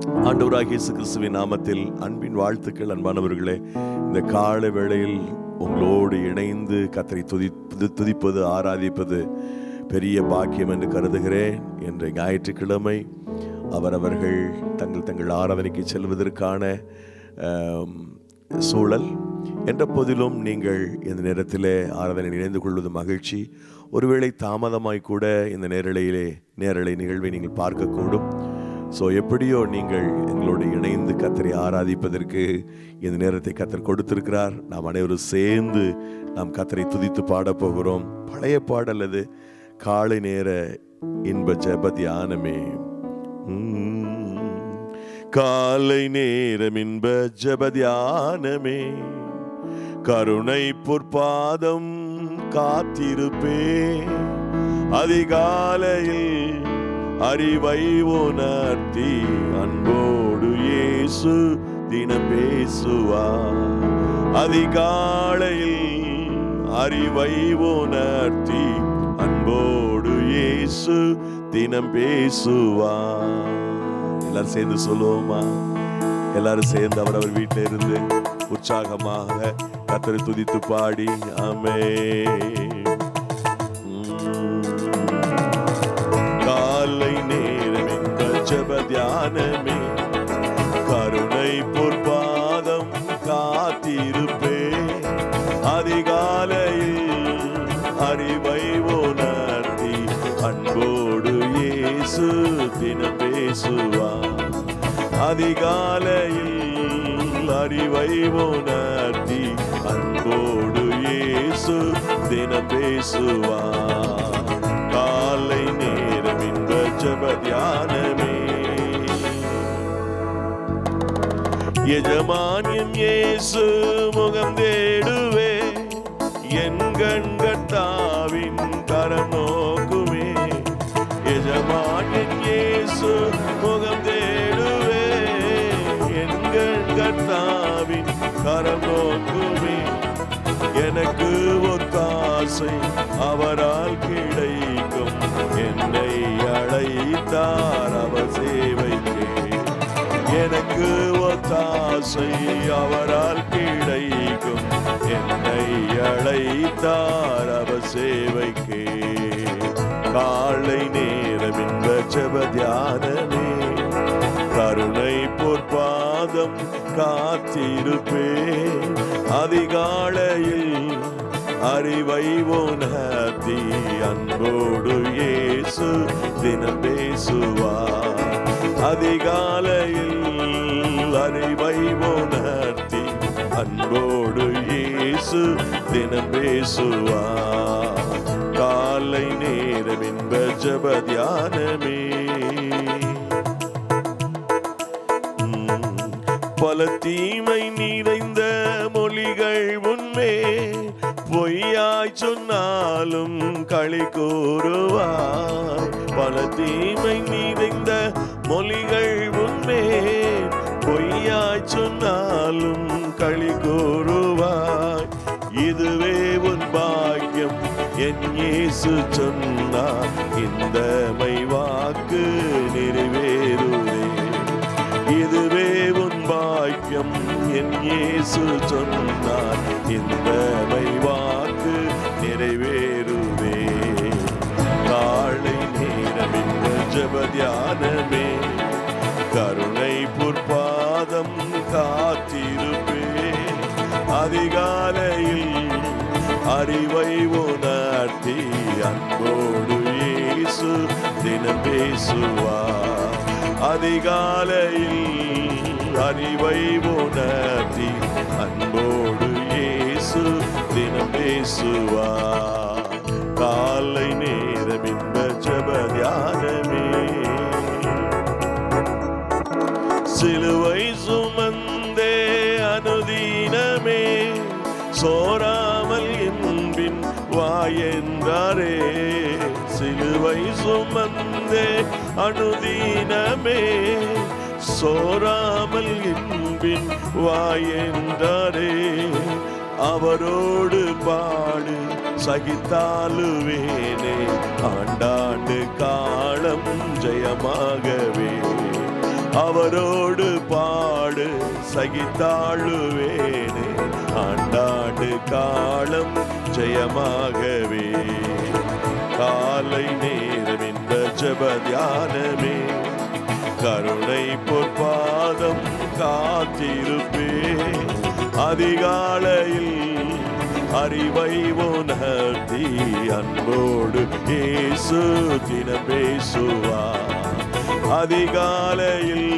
ஆண்டவராகிய இயேசு கிறிஸ்துவின் நாமத்தில் அன்பின் வாழ்த்துக்கள். அன்பானவர்களே, இந்த காலை வேளையில் உங்களோடு இணைந்து கர்த்தரை துதிப்பது ஆராதிப்பது பெரிய பாக்கியம் என்று கருதுகிறேன். இன்றைய ஞாயிற்றுக்கிழமை அவரவர்கள் தங்கள் ஆராதனைக்கு செல்வதற்கான சூழல் என்ற போதிலும் நீங்கள் இந்த நேரத்தில் ஆராதனை இணைந்து கொள்வது மகிழ்ச்சி. ஒருவேளை தாமதமாய் கூட இந்த நேரலை நிகழ்வை நீங்கள் பார்க்கக்கூடும். ஸோ எப்படியோ நீங்கள் எங்களோடு இணைந்து கர்த்தரை ஆராதிப்பதற்கு இந்த நேரத்தை கர்த்தர் கொடுத்திருக்கிறார். நாம் அனைவரும் சேர்ந்து நாம் கர்த்தரை துதித்து பாடப்போகிறோம். பழைய பாடல் அது, காலை நேர இன்ப ஜெப தியானமே. காலை நேரம் இன்ப ஜெப தியானமே, கருணை பொற்பாதம் காத்திருப்பே, அதிகாலையில் அறிவை உணர்த்தி அன்போடு இயேசு தினம் பேசுவார். அதிகாலையில் அறிவை உணர்த்தி அன்போடு இயேசு தினம் பேசுவார். எல்லாரும் சேர்ந்து சொல்லுவோமா? எல்லாரும் சேர்ந்து அவரவர் வீட்டில் இருந்து உற்சாகமாக கர்த்தரை துதித்து பாடி ஆமென். காலை நேரம் இந்த ஜெப தியானமே, கருணை பொற்பாதம் காத்திருப்பே, அதிகாலையில் அறிவை உணர்த்தி அன்போடு இயேசு தினம் பேசுவார். அதிகாலையில் அறிவை உணர்த்தி அன்போடு இயேசு தினம் பேசுவார். காலை நேரம் இன்ப ஜெப தியானமே, எஜமானியம் இயேசு முகம் தேடுவே, என் கண்கட்டாவின் கரம் நோக்குமே. எஜமானியம் இயேசு முகம் தேடுவே, என் கண்கட்டாவின் கரம் நோக்குமே. எனக்கு ஒத்தாசை அவரால் கிடைக்கும், என்னை அழைத்தார் அவர் சேவைக்கே. எனக்கு ஒத்தாசை அவரால் கிடைக்கும், என்னை அழைத்தார் அவர் சேவைக்கே. காலை நேரம் இன்ப ஜெப தியானமே, கருணை பொற்பாதம் காத்திருப்பே, அதிகாலையில் அறிவை உணர்த்தி அன்போடு இயேசு தினம் பேசுவார். அதிகாலையில் அறிவை உணர்த்தி அன்போடு இயேசு தினம் பேசுவார். காலை நேரம் இன்ப ஜெப தியானமே, பல தீமை நிறைந்த மொழிகள் உண்மை, பொய்யாய் சொன்னாலும் களி கூறுவாய். பல தீமை நிறைந்த மொழிகள் உண்மை, பொய்யாய் சொன்னாலும் களி கூறுவாய். இதுவே உன் பாக்கியம் என் இயேசு சொன்னார், இந்த மெய்வாக்கு நிறைவேறுதே. இதுவே உன் பாக்கியம் என் இயேசு சொன்னார், இந்த மெய்வாக்கு நிறைவேறுவே. காலை நேரம் இந்த ஜெப தியானமே, கருணை பொற்பாதம் காத்திருப்பே, அதிகாலையில் அறிவை உணர்த்தி அன்போடு இயேசு தினம் பேசுவார். அதிகாலையில் அறிவை உணர்த்தி அன்போடு இயேசு தினம் பேசுவார். காலை நேரம் இன்ப ஜெப தியானமே, சிலுவை சுமந்தே அனுதினமே, சோராமல் என்பின் வாயென்றாரே. சிலுவை சுமந்தே அனுதினமே, சோராமல் என்பின் வாயென்றாரே. அவரோடு பாடு சகித்தாலுவேனே, ஆண்டாண்டு காலம் ஜெயமாகவே. அவரோடு பாடு சகித்தாழுவேனே, ஆண்டாண்டு காலம் ஜெயமாகவே. காலை நேரம் இந்த ஜெப தியானமே, கருணை பொற்பாதம் காத்திருப்பே. அதிகாலையில் அறிவை உணர்த்தி அன்போடு இயேசு தினம் பேசுவார். அதிகாலையில்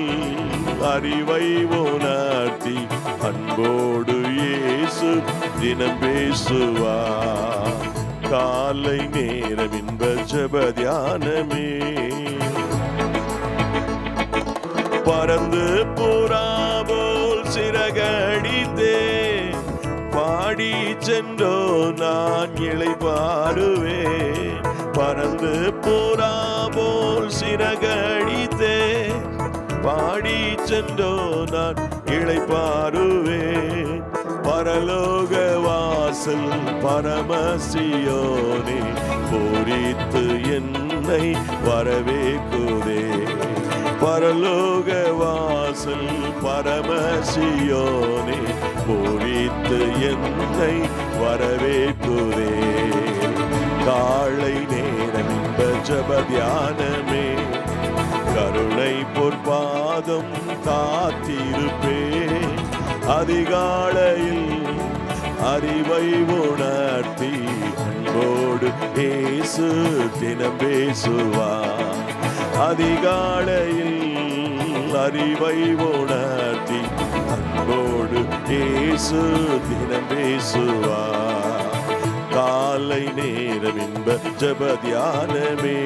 அறிவை உணர்த்தி அன்போடு இயேசு தினம் பேசுவார். காலை நேரம் இன்ப ஜெப தியானமே, பறந்து புறா போல் சிறகடித்தே பாடி சென்றோ நான் இளைப்பாறுவேன். பறந்து புறா போல் சிறகடித்தே பாடி சென்றோ நான் இளைப்பாறுவேன். பரலோக வாசல் பரமசியோனே பூரித்து என்னை வரவேற்குதே. பரலோக வாசல் பரமசியோனே பூரித்து என்னை வரவேற்குதே. காலை நேரம் இன்ப ஜெப தியானமே, கருணை பொற்பாதம் காத்திருப்பே. அதிகாலையில் அறிவை உணர்த்தி அன்போடு இயேசு தினம் பேசுவார். அதிகாலையில் அறிவை உணர்த்தி அன்போடு இயேசு தினம் பேசுவார். காலை நேரம் இன்ப ஜெப தியானமே,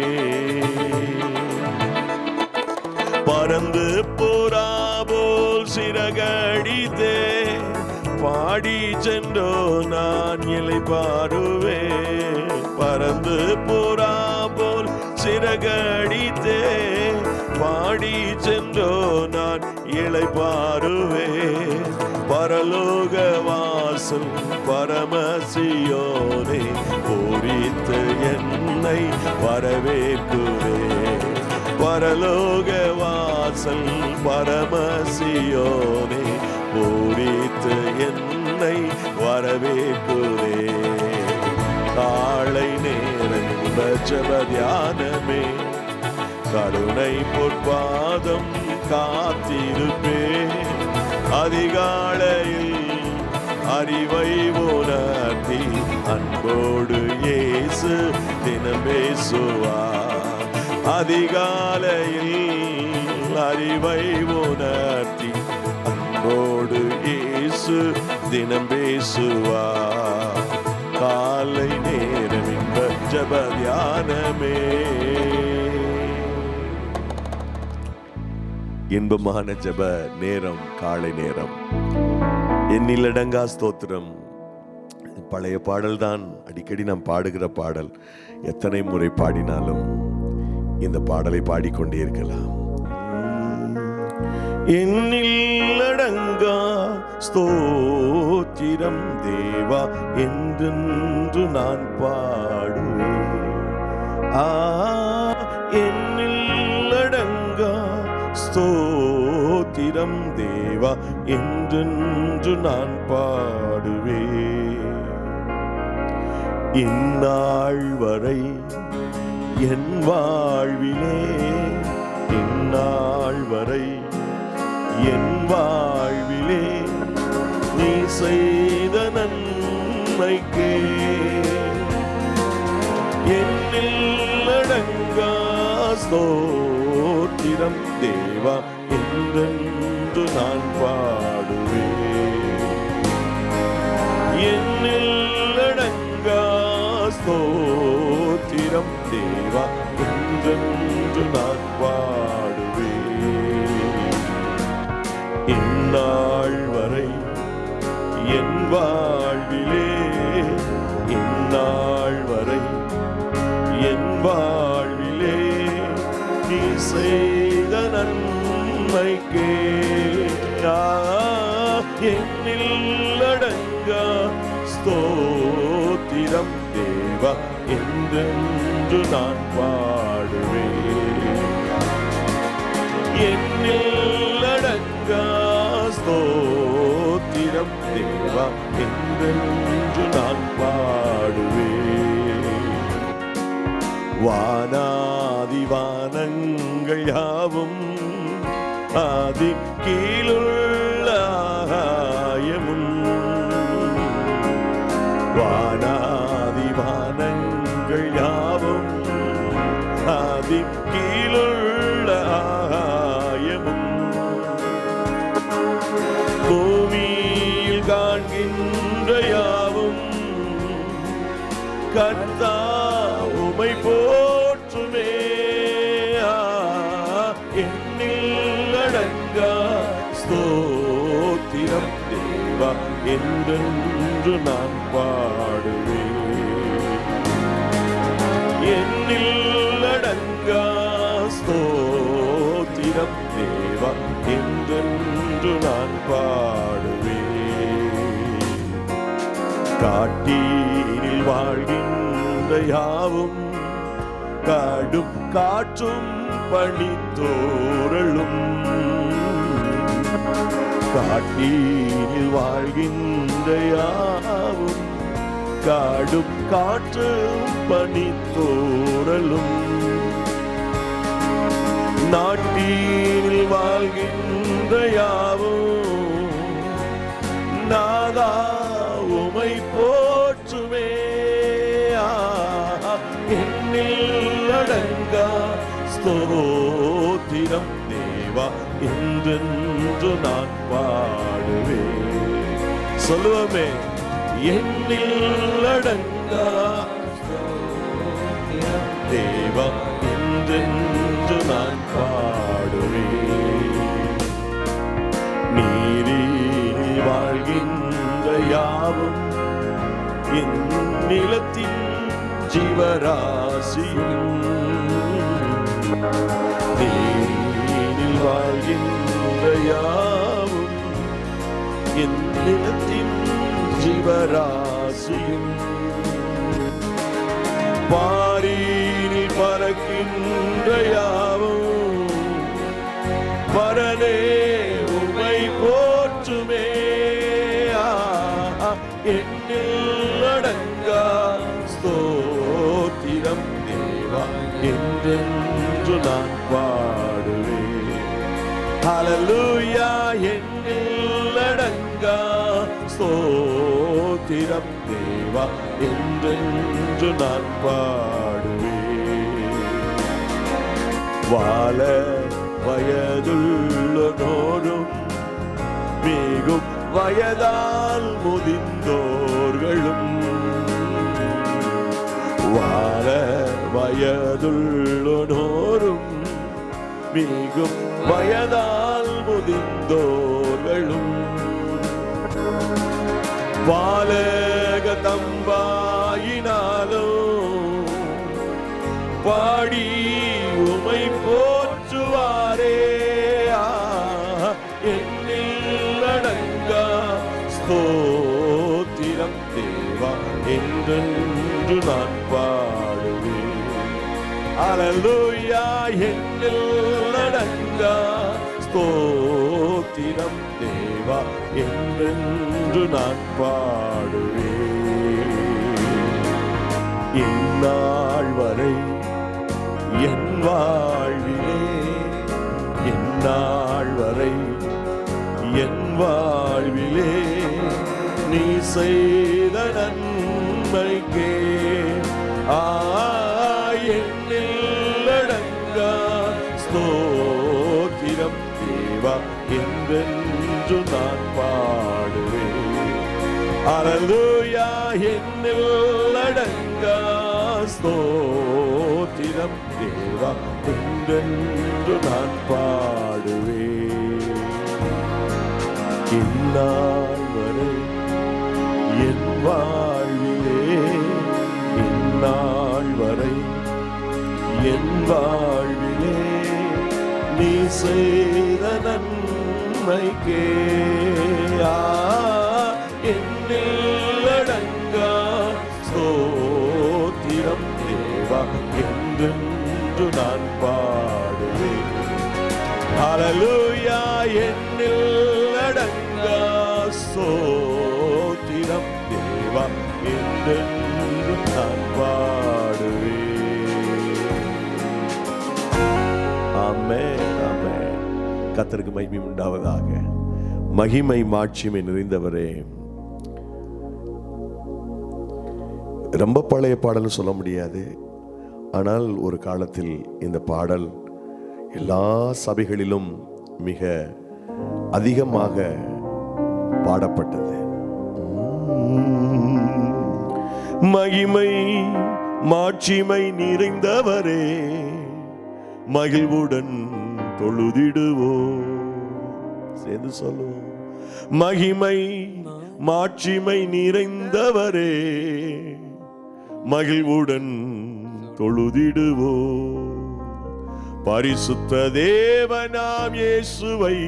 பறந்து புறா போல் சிறகடித்தே பாடி சென்றோ நான் இளைப்பாறுவேன். பறந்து புறா போல் சிறகடித்தே பாடி சென்றோ நான் இளைப்பாறுவேன். பரலோக வாசல் பரமசியோனே பூரித்து என்னை வரவேற்குவே. பரலோக வாசல் பரமசியோனே பூரித்து என்னை வரவேற்குவே. காலை நேரம் இன்ப ஜெப தியானமே, கருணை பொற்பாதம் காத்திருப்பே. அதிகாலையில் அறிவை உணர்த்தி அன்போடு இயேசு தினம் பேசுவார். அதிகாலையில் அறிவை உணர்த்தி அன்போடு இயேசு தினம் பேசுவார். காலை நேரம் இன்ப ஜெப தியானமே. இன்பமான ஜெப நேரம் காலை நேரம். எண்ணிலடங்கா ஸ்தோத்திரம். பழைய பாடல் தான், அடிக்கடி நாம் பாடுகிற பாடல். எத்தனை முறை பாடினாலும் இந்த பாடலை பாடிக்கொண்டே இருக்கலாம். எண்ணிலடங்கா ஸ்தோத்திரம் தேவா என்றென்று நான் பாடுவேன். எண்ணிலடங்கா ஸ்தோத்திரம் தேவா என்றென்று நான் பாடுவேன். இந்நாள் வரை என் வாழ்விலே, இந்நாள் வரை என் வாழ்விலே நீ செய்த நன்மைக்கே எண்ணிலடங்கா ஸ்தோத்திரம் தேவா என்றென்று நான் பாடுவேன். எண்ணிலடங்கா ஸ்தோத்திரம் தேவா என்றென்று நான் பாடுவேன். இந்நாள் வரை என் வாழ்விலே, இந்நாள் வரை என் வாழ்விலே நீ செய்த நன்மைக்கே எண்ணிலடங்கா ஸ்தோத்திரம் தேவா என்றென்று நான் பாடுவேன். எண்ணில் தேவா என்றென்று நான் பாடுவேன். வானாதி வானங்கள் யாவும் ஆதி கீழுள்ள ஆகாயமும், வானாதி வானங்கள் யாவும் ஆதி கீழுள்ள ஆகாயமும், பூமியில் காண்கின்ற யாவும் கர்த்தா உமை போற்றுமே. எண்ணில் அடங்கா ஸ்தோத்திரம் தேவா என்றென்று நான் பாடுவேன். எண்ணில் அடங்கா ஸ்தோத்திரம் தேவா என்றென்று நான் பாடுவேன். காட்டீரில் வாழ்கின்ற யாவும் காடும் காற்றும் பனித்தோரலும், காட்டீரில் வாழ்கின்ற யாவும் காடும் காற்றும் பனித்தோரலும், நாட்டீரில் வாழ்கின்ற யாவும் நாதா உமை போற்றுமே. எண்ணில் அடங்கா ஸ்தோத்திரம் தேவா என்றென்று நான் பாடுவேன். சொல்லுவோமே, எண்ணில் அடங்கா ஸ்தோத்திரம் தேவா என்றென்று நான் பாடுவேன். நீரில் வாழ்கின்ற யாவும் இந்நிலத்தின் ஜீவராசியும், நீரில் வாழ்கின்ற யாவும் இந்நிலத்தின் ஜீவராசியும், பாரினில் பறக்கின்ற யாவும் பரனே உமை போற்றுமே. எண்ணில் அடங்கா ஸ்தோத்திரம் தேவா என்றென்று நான் பாடுவேன். ஹல்லேலூயா. எண்ணில் அடங்கா ஸ்தோத்திரம் தேவா என்றென்று நான் பாடுவேன். வாழ வயதுள்ளோரும் மிகும் வயதால் முதிர்ந்தோர்களும், வாழ வயதுள்ளோரும் மிகும் வயதால் முதிர்ந்தோர்களும், பாலக தம்பாயினாலும் பாடி உமை போற்றுவாரே. எண்ணில் அடங்கா ஸ்தோத்திரம் தேவா என்றென்று நான் பாடுவேன். ஹல்லேலூயா. எண்ணில் அடங்கா ஸ்தோத்திரம் தேவா என்றென்று நான் பாடுவேன். இந்நாள் வரை என் வாழ்விலே, இந்நாள் வரை என் வாழ்விலே நீ செய்த நன்மைக்கே எண்ணில் அடங்கா ஸ்தோத்திரம் தேவா என்றென்று நான் பாடுவேன். ஹல்லேலூயா. எண்ணில் அடங்கா ஸ்தோத்திரம் தேவா என்றென்று நான் பாடுவேன். இந்நாள் வரை என் வாழ்விலே, இந்நாள் வரை என் வாழ்விலே நீ செய்த நன்மைக்கே எண்ணில் அடங்கா ஸ்தோத்திரம் தேவா என்றென்று நான் பாடுவேன். ஹல்லேலூயா. எண்ணில் அடங்கா ஸ்தோத்திரம் ஸ்தோத்திரம் தேவா என்றென்றும் நான் பாடுவேன். ஆமென், ஆமென். கர்த்தருக்கு மகிமை உண்டாவதாக. மகிமை மாட்சிமை நிறைந்தவரே. ரொம்ப பழைய பாடல் சொல்ல முடியாது, ஆனால் ஒரு காலத்தில் இந்த பாடல் எல்லா சபைகளிலும் மிக அதிகமாக பாடப்பட்டது. மகிமை மாட்சிமை நிறைந்தவரே, மகிழ்வுடன் தொழுதிடுவோம். சேர்ந்து சொல்லுவோம். மகிமை மாட்சிமை நிறைந்தவரே, மகிழ்வுடன் தொழுதிடுவோம். பரிசுத்த தேவனாம் இயேசுவை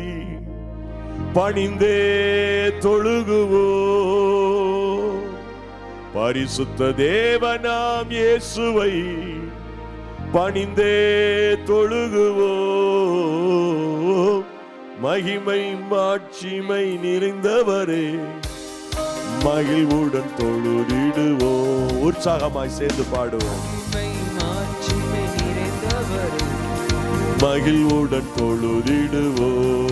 பணிந்தே தொழுகுவோம். பரிசுத்த தேவனாம் இயேசுவை பணிந்தே தொழுகுவோம். மகிமை மாட்சிமை நிறைந்தவரே, மகிழ்வுடன் தொழுதிடுவோம். உற்சாகமாய் சேர்ந்து பாடுவோம். மகிழ்வுடன் தொழுதிடுவோம்.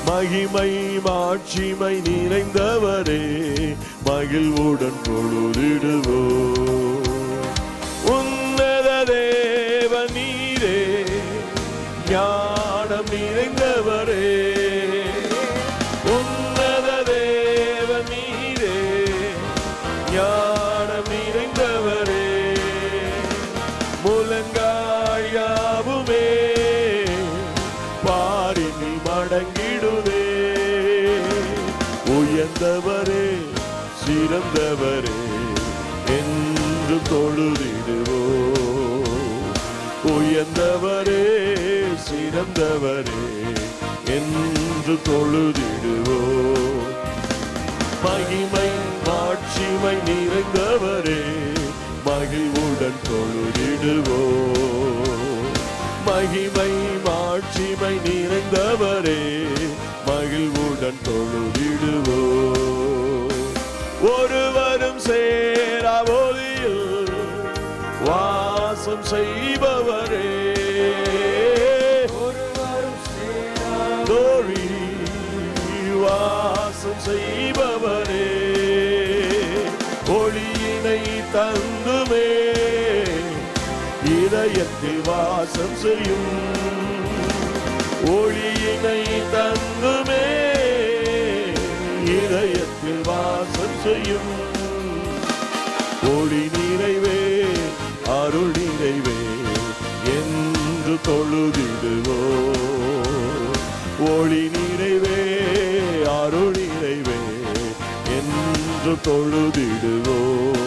மகிமை மாட்சிமை நிறைந்தவரே, மகிழ்வுடன் தொழுதிடுவோம். உன்னத தேவ நீரே, ஞானம் நிறைந்தவரே. உன்னத தேவ நீரே, ஞானம் நிறைந்தவரே. முழங்கால் யாவுமே பாரினி மடங்கிடுவே. உயர்ந்தவரே சிறந்தவரே என்று தொழுதிடுவோம். உயர்ந்தவரே சிறந்தவரே என்று தொழுதிடுவோம். மகிமை மாட்சிமை நிறைந்தவரே, மகிழ்வுடன் தொழுதிடுவோம். மகிமை மாட்சிமை நிறைந்தவரே, மகிழ்வுடன் தொழுதிடுவோம். ஒருவரும் சேரா ஒளியில் வாசம் செய்பவரே, ஒருவரும் சேரா வாசம் செய்பவரே. ஒளியினை தந்துமே இதயத்தில் வாசம் செய்யும். ஒளியினை தந்துமே இதயத்தில் வாசம் செய்யும். ஒளி நிறைவே அருள் நிறைவே என்று தொழுதிடுவோம். ஒளி நிறைவே அருள் நிறைவே என்று தொழுதிடுவோம்.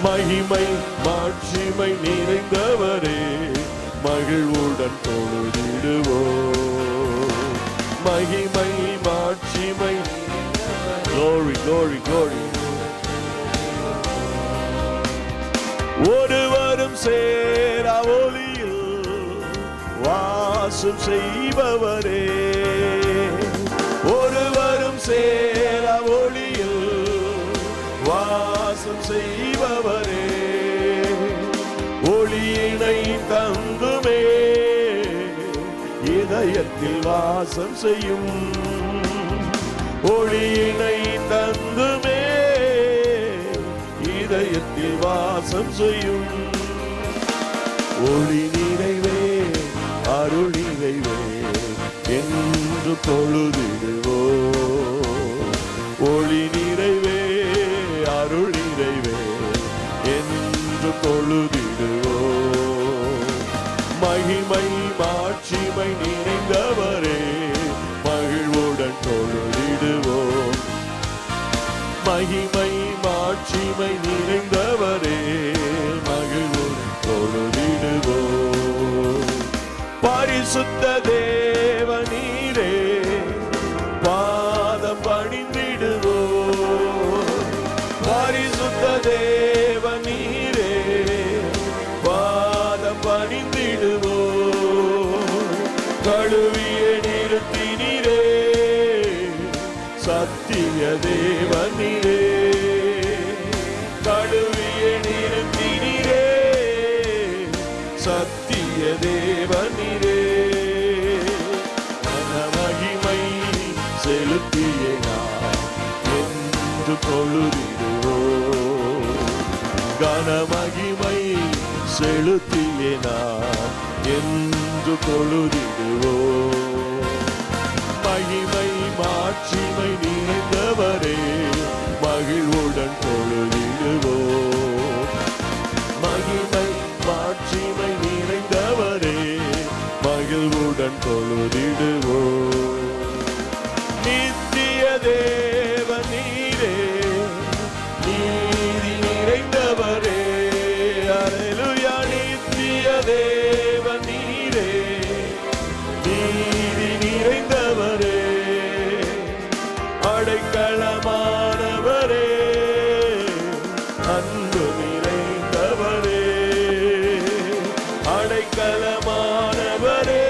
மகிமை மாட்சிமை நிறைந்தவரே, மகிழ்வுடன் தொழுதிடுவோம். மகிமை மாட்சிமை glory glory glory. ஒருவரும் சேரா ஒளியில் வாசம் செய்பவரே, ஒருவரும் சேரா ஒளியில் வாசம் செய்பவரே. ஒளியினை தந்துமே இதயத்தில் வாசம் செய்யும். ஒளியினை தந்துமே இதயத்தில் வாசம் செய்யும். ஒளி நிறைவே அருள் நிறைவே என்று தொழுதிடுவோம். ஒளி நிறைவே அருள் நிறைவே என்று தொழுதிடுவோம். மகிமை மாட்சிமை நிறைந்தவரே, மகிழ்வுடன் தொழுதிடுவோம். மகிமை மாட்சிமை நிறைந்தவரே, மகிழ்வுடன் தொழுதிடுவோம். பரிசுத்த தேவ நீரே, பாதம் பணிந்திடுவோம். பரிசுத்த தேவ நீரே, பாதம் பணிந்திடுவோம். கழுவிய நிறுத்தினீரே, சத்திய தேவனீரே, கழுவிய நிறுத்தினீரே, சத்திய தேவனீரே, மகிமை செலுத்திய நாம் என்று தொழுதிடுவோம். கனமகிமை செலுத்திய நாம் என்று தொழுதிடுவோம். மகிமை மாட்சிமை நிறைந்தவரே, மகிழ்வுடன் தொழுதிடுவோம். மகிமை மாட்சிமை நிறைந்தவரே, மகிழ்வுடன் தொழுதிடுவோம். நித்திய தேவ நீரே, நீதி நிறைந்தவரே, அல்லேலூயா. நித்திய தேவ நீரே, நீதி நிறைந்தவரே, அடைக்கலமானவரே, அன்பு நிறைந்தவரே, அடைக்கலமானவரே,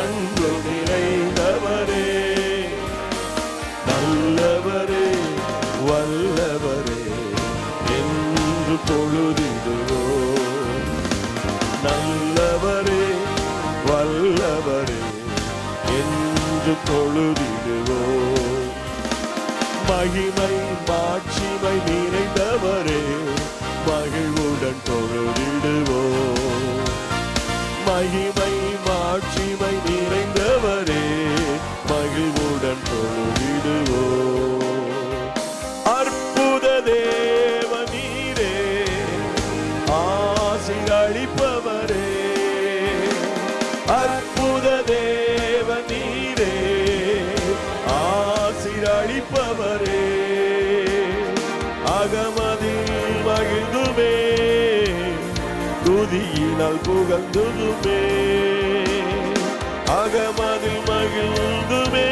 அன்பு நிறைந்தவரே, நல்லவரே வல்லவரே என்று தொழுதிடுவோம். நல்லவரே வல்லவரே என்று தொழுதிடுவோம். மகிமை மாட்சிமை நிறைந்தவரே, மகிழ்வுடன் தொழுதிடுவோம். மகிமை மாட்சிமை நிறைந்தவரே, மகிழ்வுடன் தொழுதிடுவோம். அற்புத தேவ நீரே, ஆசீர்வதிப்பவரே, அற்புத தேவ நீரே, ஆசீர்வதிப்பவரே, அகமதில் மகிழ்ந்துமே, துதியினால் புகழ்ந்துமே, அகமதில் மகிழ்ந்துமே,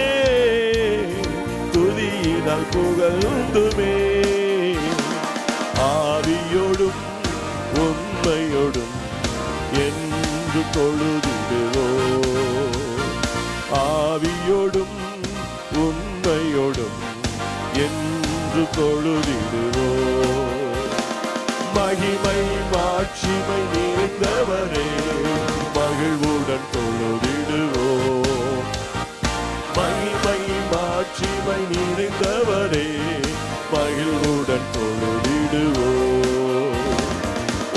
துதியினால் புகழ்ந்துமே, ஆவியோடும் உண்மையோடும் என்று தொழுதிடுவோம். ஆவியோடும் உண்மையோடும் என்று தொழுதிடுவோம். மகிமை மாட்சிமை நிறைந்தவரே, மகிழ்வுடன் தொழுதிடுவோம். மகிமை மாட்சிமை நிறைந்தவரே, மகிழ்வுடன் தொழுதிடுவோம்.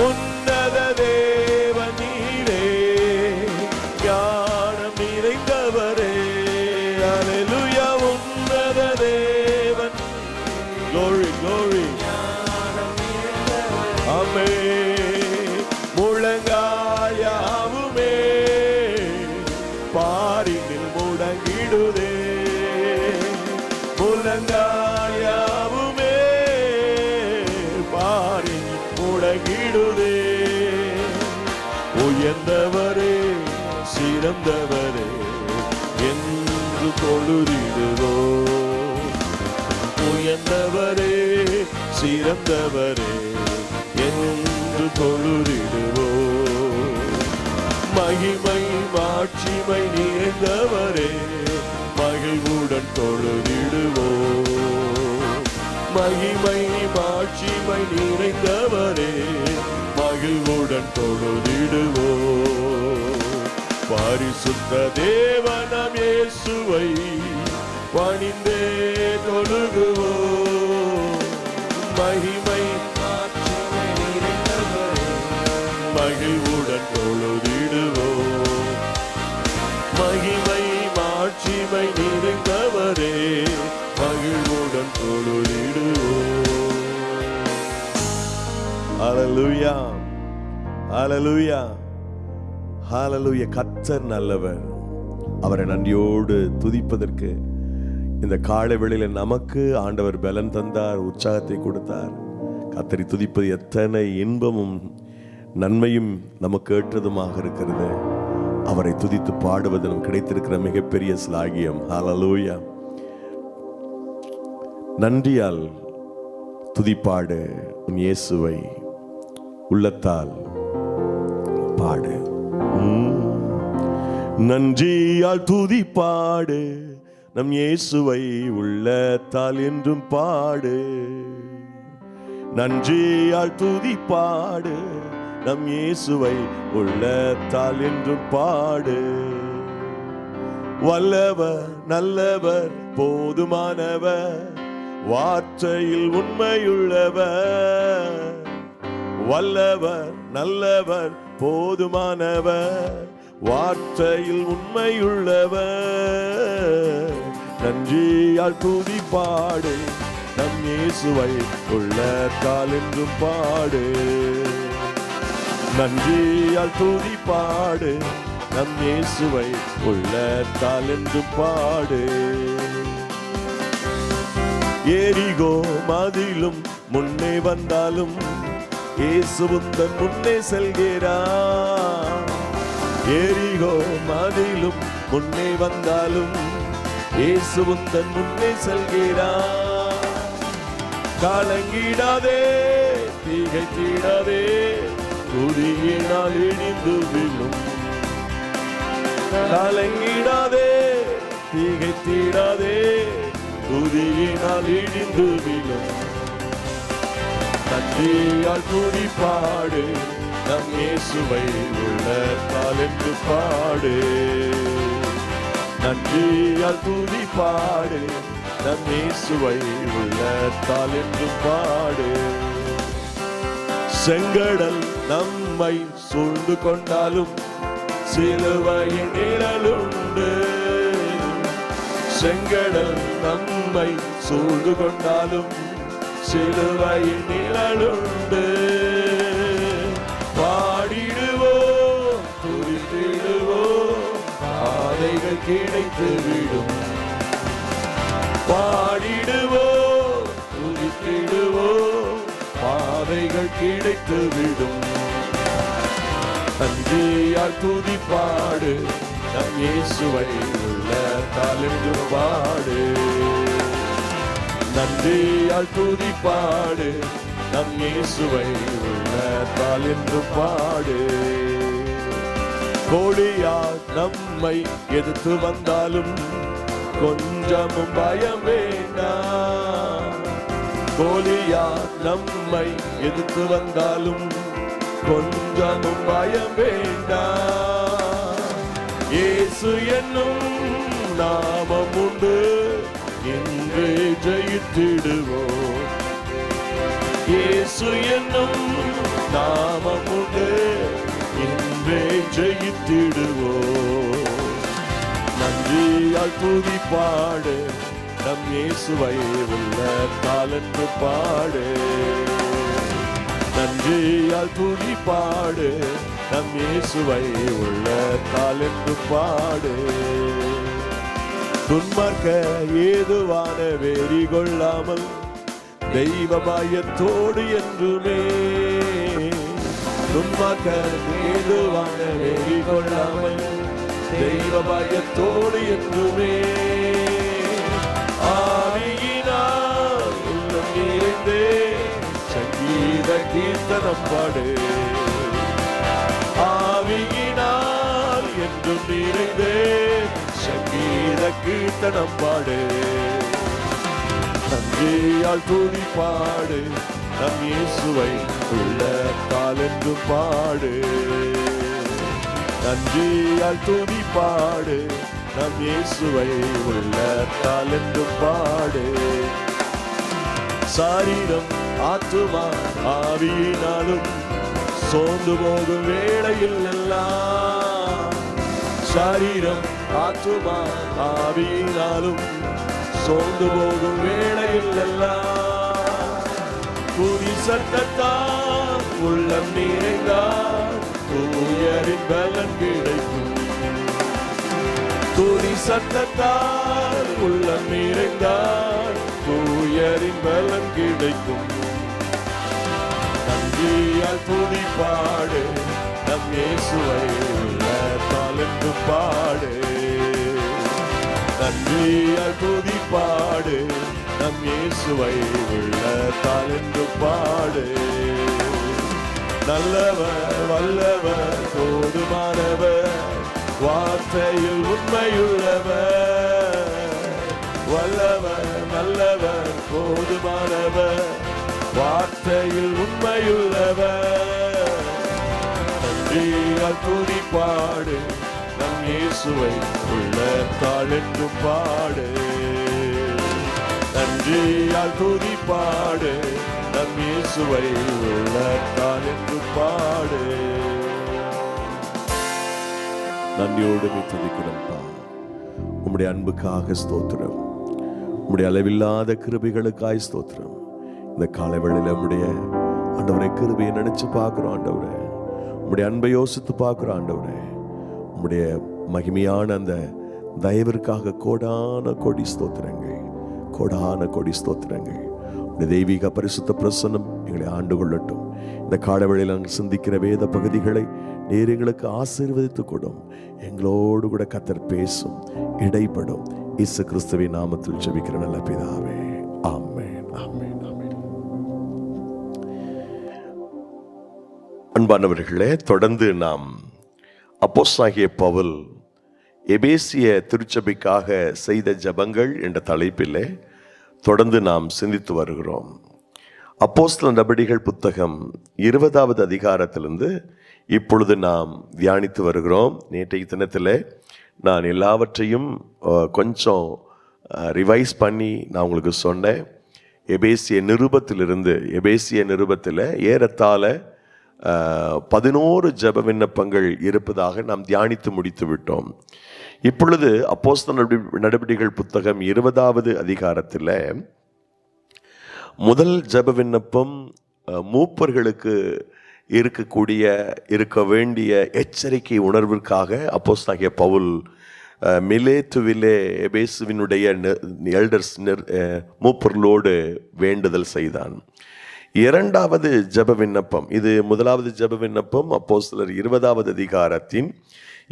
உன்னத தேவ நீரே, ஞானம் நிறைந்தவரே, அல்லேலூயா. உன்னத தேவன், glory glory, ஆமென். முழங்காயாவுமே பாரினில் முடங்கிடுதே, முழங்காயாவுமே பாரினில் முடங்கிடுதே. உயர்ந்தவரே சிறந்தவரே என்று தொழுதிடுவோம். உயர்ந்தவரே சிறந்தவரே என்று தொழுதிடுவோம். மகிமை மாட்சிமை நிறைந்தவரே, மகிழ்வுடன் தொழுதிடுவோம். மகிமை மாட்சிமை நிறைந்தவரே, மகிழ்வுடன் தொழுதிடுவோம். பரிசுத்த தேவனாம் இயேசுவை பணிந்தே தொழுகுவோம். மகிமை மாட்சிமை நிறைந்தவரே, மகிழ்வுடன் தொழுதிடுவோம். மகிமை மாட்சிமை நிறைந்தவரே, மகிழ்வுடன் தொழுதிடுவோம். ஹல்லேலூயா, ஹல்லேலூயா, ஹல்லேலூயா. கர்த்தர் நல்லவர். அவரை நன்றியோடு துதிப்பதற்கு இந்த காலை வேளையில நமக்கு ஆண்டவர் பலன் தந்தார், உற்சாகத்தை கொடுத்தார். கர்த்தரை துதிப்பது எத்தனை இன்பமும் நன்மையும் நமக்கு ஏற்றதுமாக இருக்கிறது. அவரை துதித்து பாடுவது நமக்கு கிடைத்திருக்கிற மிகப்பெரிய ஸ்லாகியம். ஹல்லேலூயா. நன்றியால் துதிப்பாடு உன் இயேசுவை, உள்ளத்தால் பாடு. நன்றியால் துதிப்பாடு, நம் இயேசுவை உள்ளத்தால் என்றும் பாடு. நன்றியால் துதி பாடு, நம் இயேசுவை உள்ளத்தால் என்றும் பாடு. வல்லவர் நல்லவர் போதுமானவர், வார்த்தையில் உண்மையுள்ளவர். வல்லவர் நல்லவர் போதுமானவர், வார்த்தையில் உண்மையுள்ளவர். நன்றியால் துதி பாடு, நம் இயேசுவை உள்ளத்தால் என்றும் பாடு. நன்றியால் துதி பாடு, நம் இயேசுவை உள்ளத்தால் என்றும் பாடு. எரிகோ மதிலும் முன்னே வந்தாலும் இயேசுவும் தன் முன்னே செல்கிறார். எரிகோ மதிலும் முன்னே வந்தாலும் இயேசுவும் தன் முன்னே செல்கிறார். கலங்கிடாதே திகைத்திடாதே, துதியினால் இடிந்து விழும். கலங்கிடாதே திகைத்திடாதே, துதியினால் இடிந்து விழும். நன்றியால் துதி பாடு, நம் இயேசுவை உள்ளத்தால் என்று பாடு. நன்றியால் துதி பாடு, நம் இயேசுவை உள்ளத்தால் என்று பாடு. செங்கடல் நம்மை சூழ்ந்து கொண்டாலும் சிலுவையின் நிழலுண்டு. செங்கடல் நம்மை சூழ்ந்து கொண்டாலும் சிலுவையின் நிழலுண்டு. பாடிடுவோம் துதித்திடுவோம், பாதைகள் கிடைத்து விடும். பாடிடுவோம் துதித்திடுவோம், பாதைகள் கிடைத்து விடும். நன்றியால் துதி பாடு, நம் இயேசுவை உள்ளத்தால் என்று பாடு. நன்றியால் துதி பாடு, நம் இயேசுவை உள்ளத்தால் என்று பாடு. கோலியாத் நம்மை எதிர்த்து வந்தாலும் கொஞ்சமும் பயம் வேண்டாம். கோலியாத் நம்மை எதிர்த்து வந்தாலும் கொஞ்சமும் பயம் வேண்டாம். இயேசு என்னும் நாமம் உண்டு, இன்றே ஜெயித்திடுவோம். இயேசு என்னும் நாமம் உண்டு, இன்றே ஜெயித்திடுவோம். நன்றியால் துதி பாடு, நம் இயேசுவை உள்ளத்தால் என்று பாடு. நன்றியால் துதி பாடு, நம் இயேசுவை உள்ளத்தால் என்று பாடு. துன்மார்க்க ஏதுவான வெறி கொள்ளாமல் தெய்வ பயத்தோடு என்றுமே. துன்மார்க்க ஏதுவான வெறி கொள்ளாமல் தெய்வ பயத்தோடு என்றுமே. ஆவியினால் உள்ளம் நிறைந்தே சங்கீத கீர்த்தனம் பாடு. ஆவியினால் என்றும் நிறைந்தே சங்கீத கீர்த்தனம் பாடு. நன்றியால் துதி பாடு, நம் இயேசுவை உள்ளத்தால் என்று பாடு. நன்றியால் துதி பாடு, நம் இயேசுவை உள்ளத்தால் என்று பாடு. சாரீரம் ஆத்துமா ஆவியினாலும் சோர்ந்து போகும் வேளையில் எல்லாம். சாரீரம் ஆத்துமா ஆவியினாலும் சோர்ந்து போகும் வேளையில் எல்லாம். துதி சத்தத்தால் உள்ளம் நிறைந்தால் தூயரின் பலன் கிடைக்கும். துதி சத்தத்தால் உள்ளம் நிறைந்தால் தூயரின் பலன் கிடைக்கும். நன்றியால் துதி பாடு, நம் இயேசுவை உள்ளத்தால் என்று பாடு. நன்றியால் துதி பாடு, நம் இயேசுவை உள்ளத்தால் என்று பாடு. நல்லவர் வல்லவர் போதுமானவர், வார்த்தையில் உண்மையுள்ளவர். வல்லவர், நல்லவர், போதுமானவர், வார்த்தையில் உண்மையுள்ளவர். நன்றியால் துதிப்பாடு, நம் இயேசுவை உள்ளத்தால் என்றும் பாடு. நன்றியால் துதிப்பாடு, நம் இயேசுவை உள்ளத்தால் என்றும் பாடு. நன்றியோடு துதிக்கிறோம்ப்பா. உம்முடைய அன்புக்காக ஸ்தோத்திரம், உம்முடைய அளவில்லாத கிருபைகளுக்காய் ஸ்தோத்திரம். இந்த காலவேளையில் உம்முடைய ஆண்டவரை கிருபையை நினைச்சு பார்க்கிறோம் ஆண்டவரே. உம்முடைய அன்பை யோசித்து பார்க்கிறோம் ஆண்டவரே. உம்முடைய மகிமையான அந்த தயவிற்காக கோடான கோடி ஸ்தோத்திரங்கள், கோடான கோடி ஸ்தோத்திரங்கள். உம்முடைய தெய்வீக பரிசுத்த பிரசன்னம் எங்களை ஆண்டு கொள்ளட்டும். இந்த காலவேளையில் நாங்கள் சிந்திக்கிற வேத பகுதிகளை நீர் எங்களுக்கு ஆசீர்வதித்துக் கொடும். எங்களோடு கூட கர்த்தர் பேசும், இடைப்படும். இயேசு கிறிஸ்துவின் நாமத்தில் ஜெபிக்கிற நல்ல பிதாவே, ஆமென், ஆமென், ஆமென். அன்பானவர்களே, தொடர்ந்து நாம் அப்போஸ்தலனாகிய பவுல் எபேசிய திருச்சபைக்காக செய்த ஜெபங்கள் என்ற தலைப்பிலே தொடர்ந்து நாம் சிந்தித்து வருகிறோம். அப்போஸ்தலர் நடபடிகள் புத்தகம் 20வது அதிகாரத்திலிருந்து இப்பொழுது நாம் தியானித்து வருகிறோம். நேற்றைய தினத்தில் நான் எல்லாவற்றையும் கொஞ்சம் ரிவைஸ் பண்ணி நான் உங்களுக்கு சொன்னேன். எபேசிய நிருபத்தில் ஏறத்தாழ 11 ஜெப விண்ணப்பங்கள் இருப்பதாக நாம் தியானித்து முடித்து விட்டோம். இப்பொழுது அப்போஸ்தலர் நடபடிகள் புத்தகம் 20வது அதிகாரத்தில் முதல் ஜெப விண்ணப்பம் மூப்பர்களுக்கு இருக்க வேண்டிய எச்சரிக்கை உணர்விற்காக அப்போஸ்தலனாகிய பவுல் மிலேத்துவிலே எபேசுவினுடைய எல்டர்ஸ் மூப்பர்களோடு வேண்டுதல் செய்தான். இரண்டாவது ஜெப விண்ணப்பம், இது முதலாவது ஜெப விண்ணப்பம் அப்போஸ்தலர் 20வது அதிகாரத்தின்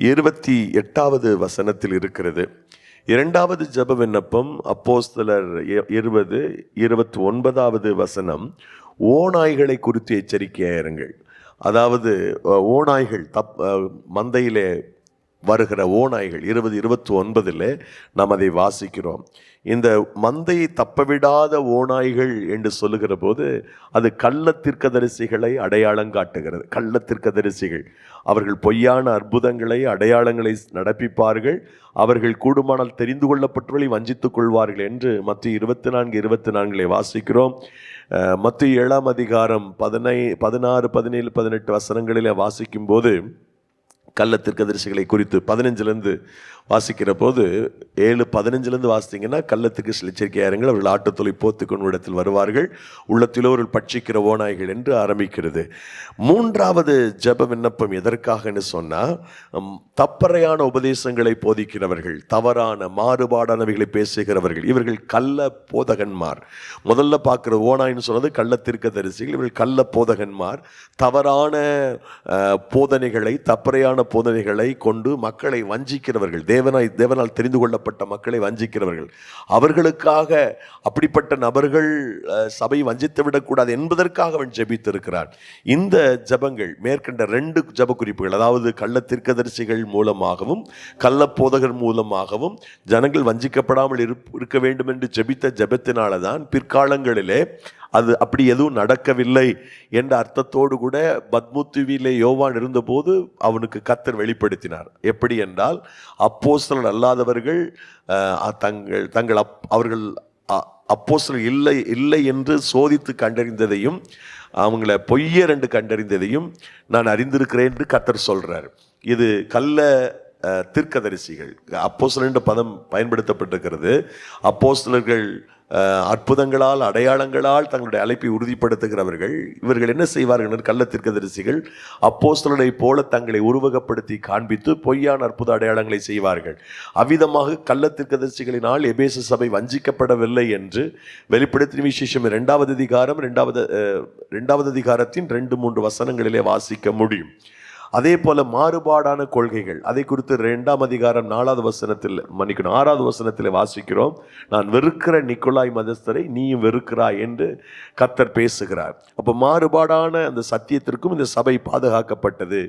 28வது வசனத்தில் இருக்கிறது. இரண்டாவது ஜெப விண்ணப்பம் அப்போஸ்தலர் 20:29வது வசனம், ஓநாய்களை குறித்து எச்சரிக்கையாயிருங்கள். அதாவது ஓநாய்கள் மந்தையிலே வருகிற ஓநாய்கள் 20:29 நாம் அதை வாசிக்கிறோம். இந்த மந்தையை தப்பவிடாத ஓநாய்கள் என்று சொல்லுகிற போது அது கள்ள தீர்க்கதரிசிகளை அடையாளம் காட்டுகிறது. கள்ள தீர்க்கதரிசிகள் அவர்கள் பொய்யான அற்புதங்களை, அடையாளங்களை நடப்பிப்பார்கள். அவர்கள் கூடுமானால் தெரிந்து கொள்ளப்பட்டவர்களை வஞ்சித்துக் கொள்வார்கள் என்று மத்திய 24:24 வாசிக்கிறோம். மத்திய 7ஆம் அதிகாரம் 16, 17, 18 வசனங்களில் வாசிக்கும் போது கள்ள தீர்க்கதரிசிகளை குறித்து 15லேருந்து வாசிக்கிற போது 7:15 வாசித்தீங்கன்னா, கள்ளத்துக்கு எச்சரிக்கையாருங்கள், அவர்கள் ஆட்டுத்தொலை போத்துக்கொண்டு இடத்தில் வருவார்கள், உள்ளத்திலோ அவர்கள் பட்சிக்கிற ஓநாய்கள் என்று ஆரம்பிக்கிறது. மூன்றாவது ஜெப விண்ணப்பம் எதற்காகன்னு சொன்னால், தப்பறையான உபதேசங்களை போதிக்கிறவர்கள், தவறான மாறுபாடானவைகளை பேசுகிறவர்கள், இவர்கள் கள்ள போதகன்மார். முதல்ல பார்க்குற ஓநாய்ன்னு சொன்னது கள்ள தீர்க்கதரிசிகள். இவர்கள் கள்ள போதகன்மார், தவறான போதனைகளை, தப்பறையான போதனைகளை கொண்டு மக்களை வஞ்சிக்கிறவர்கள், தேவனால் தெரிந்து கொள்ளப்பட்ட மக்களை வஞ்சிக்கிறவர்கள். அவர்களுக்காக அப்படிப்பட்ட நபர்கள் சபை வஞ்சித்து விடக்கூடாது என்பதற்காக அவன் ஜெபித்திருக்கிறான். இந்த ஜெபங்கள் மேற்கண்ட 2 ஜெப குறிப்புகள், அதாவது கள்ள தீர்க்கதரிசிகள் மூலமாகவும் கள்ள போதகர் மூலமாகவும் ஜனங்கள் வஞ்சிக்கப்படாமல் இருக்க வேண்டும் என்று ஜெபித்த ஜெபத்தினால்தான் பிற்காலங்களிலே அது அப்படி எதுவும் நடக்கவில்லை என்ற அர்த்தத்தோடு கூட பத்முத்துவிலே யோவான் இருந்தபோது அவனுக்கு கர்த்தர் வெளிப்படுத்தினார். எப்படி என்றால், அப்போஸ்தலர் அல்லாதவர்கள் அவர்கள் அப்போஸ்தலர் இல்லை என்று சோதித்து கண்டறிந்ததையும், அவங்கள பொய்யர் என்று கண்டறிந்ததையும் நான் அறிந்திருக்கிறேன் என்று கர்த்தர் சொல்றார். இது கள்ள தீர்க்கதரிசிகள். அப்போஸ்தலர் என்ற பதம் பயன்படுத்தப்பட்டிருக்கிறது. அப்போஸ்தலர்கள் அற்புதங்களால், அடையாளங்களால் தங்களுடைய அழைப்பை உறுதிப்படுத்துகிறவர்கள். இவர்கள் என்ன செய்வார்கள்? கள்ள தீர்க்கதரிசிகள் அப்போஸ்தலரை போல தங்களை உருவகப்படுத்தி காண்பித்து பொய்யான அற்புத அடையாளங்களை செய்வார்கள். அவ்விதமாக கள்ள தீர்க்கதரிசிகளினால் எபேசு சபை வஞ்சிக்கப்படவில்லை என்று வெளிப்படுத்தின விசேஷம் 2வது அதிகாரம் 2வது அதிகாரத்தின் 2-3 வசனங்களிலே வாசிக்க முடியும். அதே போல மாறுபாடான கொள்கைகள், அதை குறித்து 2ஆம் அதிகாரம் 4வது வசனத்தில் 6வது வசனத்தில் வாசிக்கிறோம். நான் வெறுக்கிற நிக்கோலாய் மதஸ்தரை நீயும் வெறுக்கிறாய் என்று கர்த்தர் பேசுகிறார். அப்போ மாறுபாடான அந்த சத்தியத்திற்கும் இந்த சபை பாதுகாக்கப்பட்டது.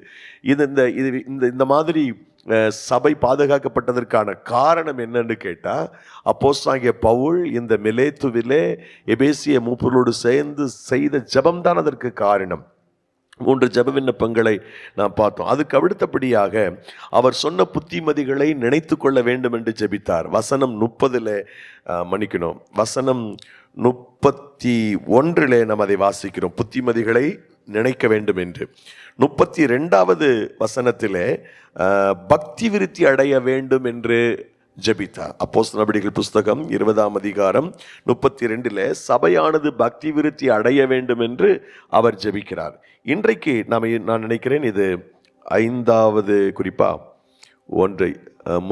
இந்த மாதிரி சபை பாதுகாக்கப்பட்டதற்கான காரணம் என்னன்னு கேட்டா, அப்போஸ்தலனாகிய பவுல் இந்த மிலேத்துவிலே எபேசிய மூப்பர்களோடு சேர்ந்து செய்த ஜெபம்தான் அதற்கு காரணம். 3 ஜெப விண்ணப்பங்களை நாம் பார்த்தோம். அதுக்கு அடுத்தபடியாக அவர் சொன்ன புத்திமதிகளை நினைத்து கொள்ள வேண்டும் என்று ஜெபித்தார். வசனம் 30 மன்னிக்கணும், வசனம் 31 நாம் அதை வாசிக்கிறோம், புத்திமதிகளை நினைக்க வேண்டும் என்று. 32வது வசனத்திலே பக்தி விருத்தி அடைய வேண்டும் என்று ஜெபித்தார். அப்போஸ்தலர் நடபடிகள் புஸ்தகம் 20ஆம் அதிகாரம் 32 சபையானது பக்தி விருத்தி அடைய வேண்டும் என்று அவர் ஜெபிக்கிறார். இன்றைக்கு நான் நினைக்கிறேன் இது 5வது குறிப்பா.